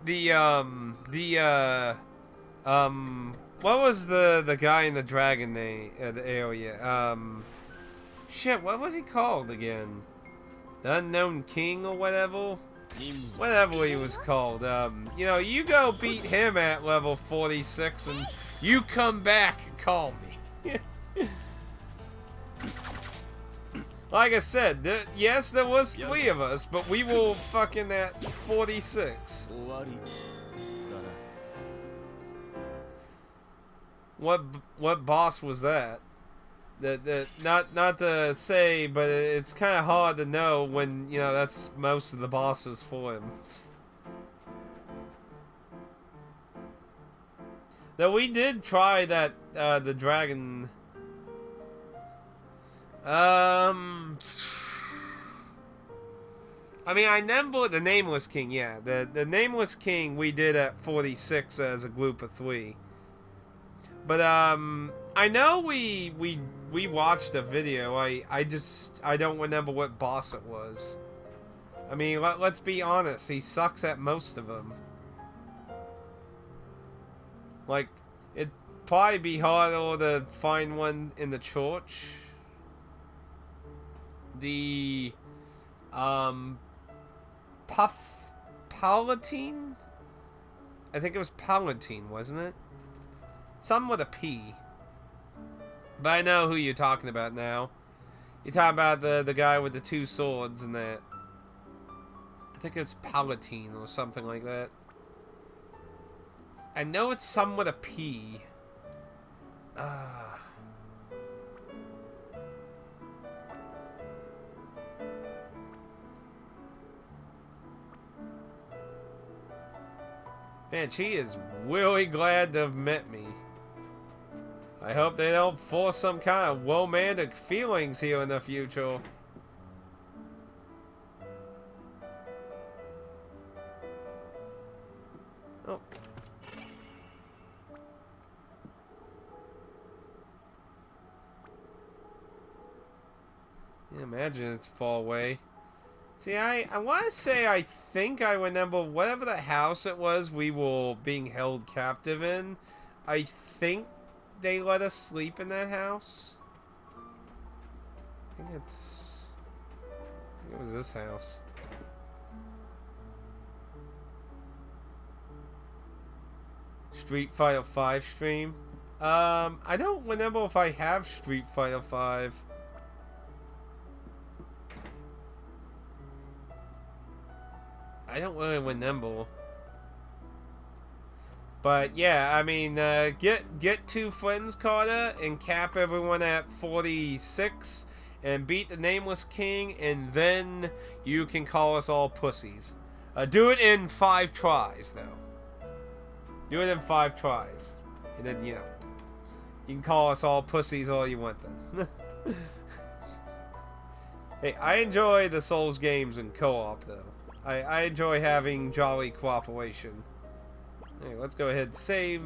[SPEAKER 1] what was the guy in the dragon name, the area? Shit, what was he called again? The Unknown King or whatever? Whatever he was called. You know, you go beat him at level 46 and you come back and call me. Like I said, yes, there was 3 of us, but we were fucking at 46. What boss was that? Not to say, but it's kind of hard to know when, you know, that's most of the bosses for him. Though we did try that the dragon. I mean, I remember the Nameless King. Yeah, the Nameless King we did at 46 as a group of 3. But I know we watched a video. I don't remember what boss it was. I mean, let's be honest. He sucks at most of them. Like, it'd probably be harder to find one in the church. The Palatine? I think it was Palatine, wasn't it? Something with a P. But I know who you're talking about now. You're talking about the guy with the 2 swords and that. I think it's Palatine or something like that. I know it's something with a P. Man, she is really glad to have met me. I hope they don't force some kind of romantic feelings here in the future. Oh. Yeah, imagine it's far away. See, I want to say I think I remember whatever the house it was we were being held captive in. I think they let us sleep in that house. I think it was this house. Street Fighter 5 stream. I don't remember if I have Street Fighter 5. I don't really remember. But yeah, I mean, get 2 friends, Carter, and cap everyone at 46, and beat the Nameless King, and then you can call us all pussies. Do it in 5 tries, though. Do it in 5 tries, and then you know you can call us all pussies all you want. Then. Hey, I enjoy the Souls games in co-op, though. I enjoy having jolly cooperation. Hey, let's go ahead and save.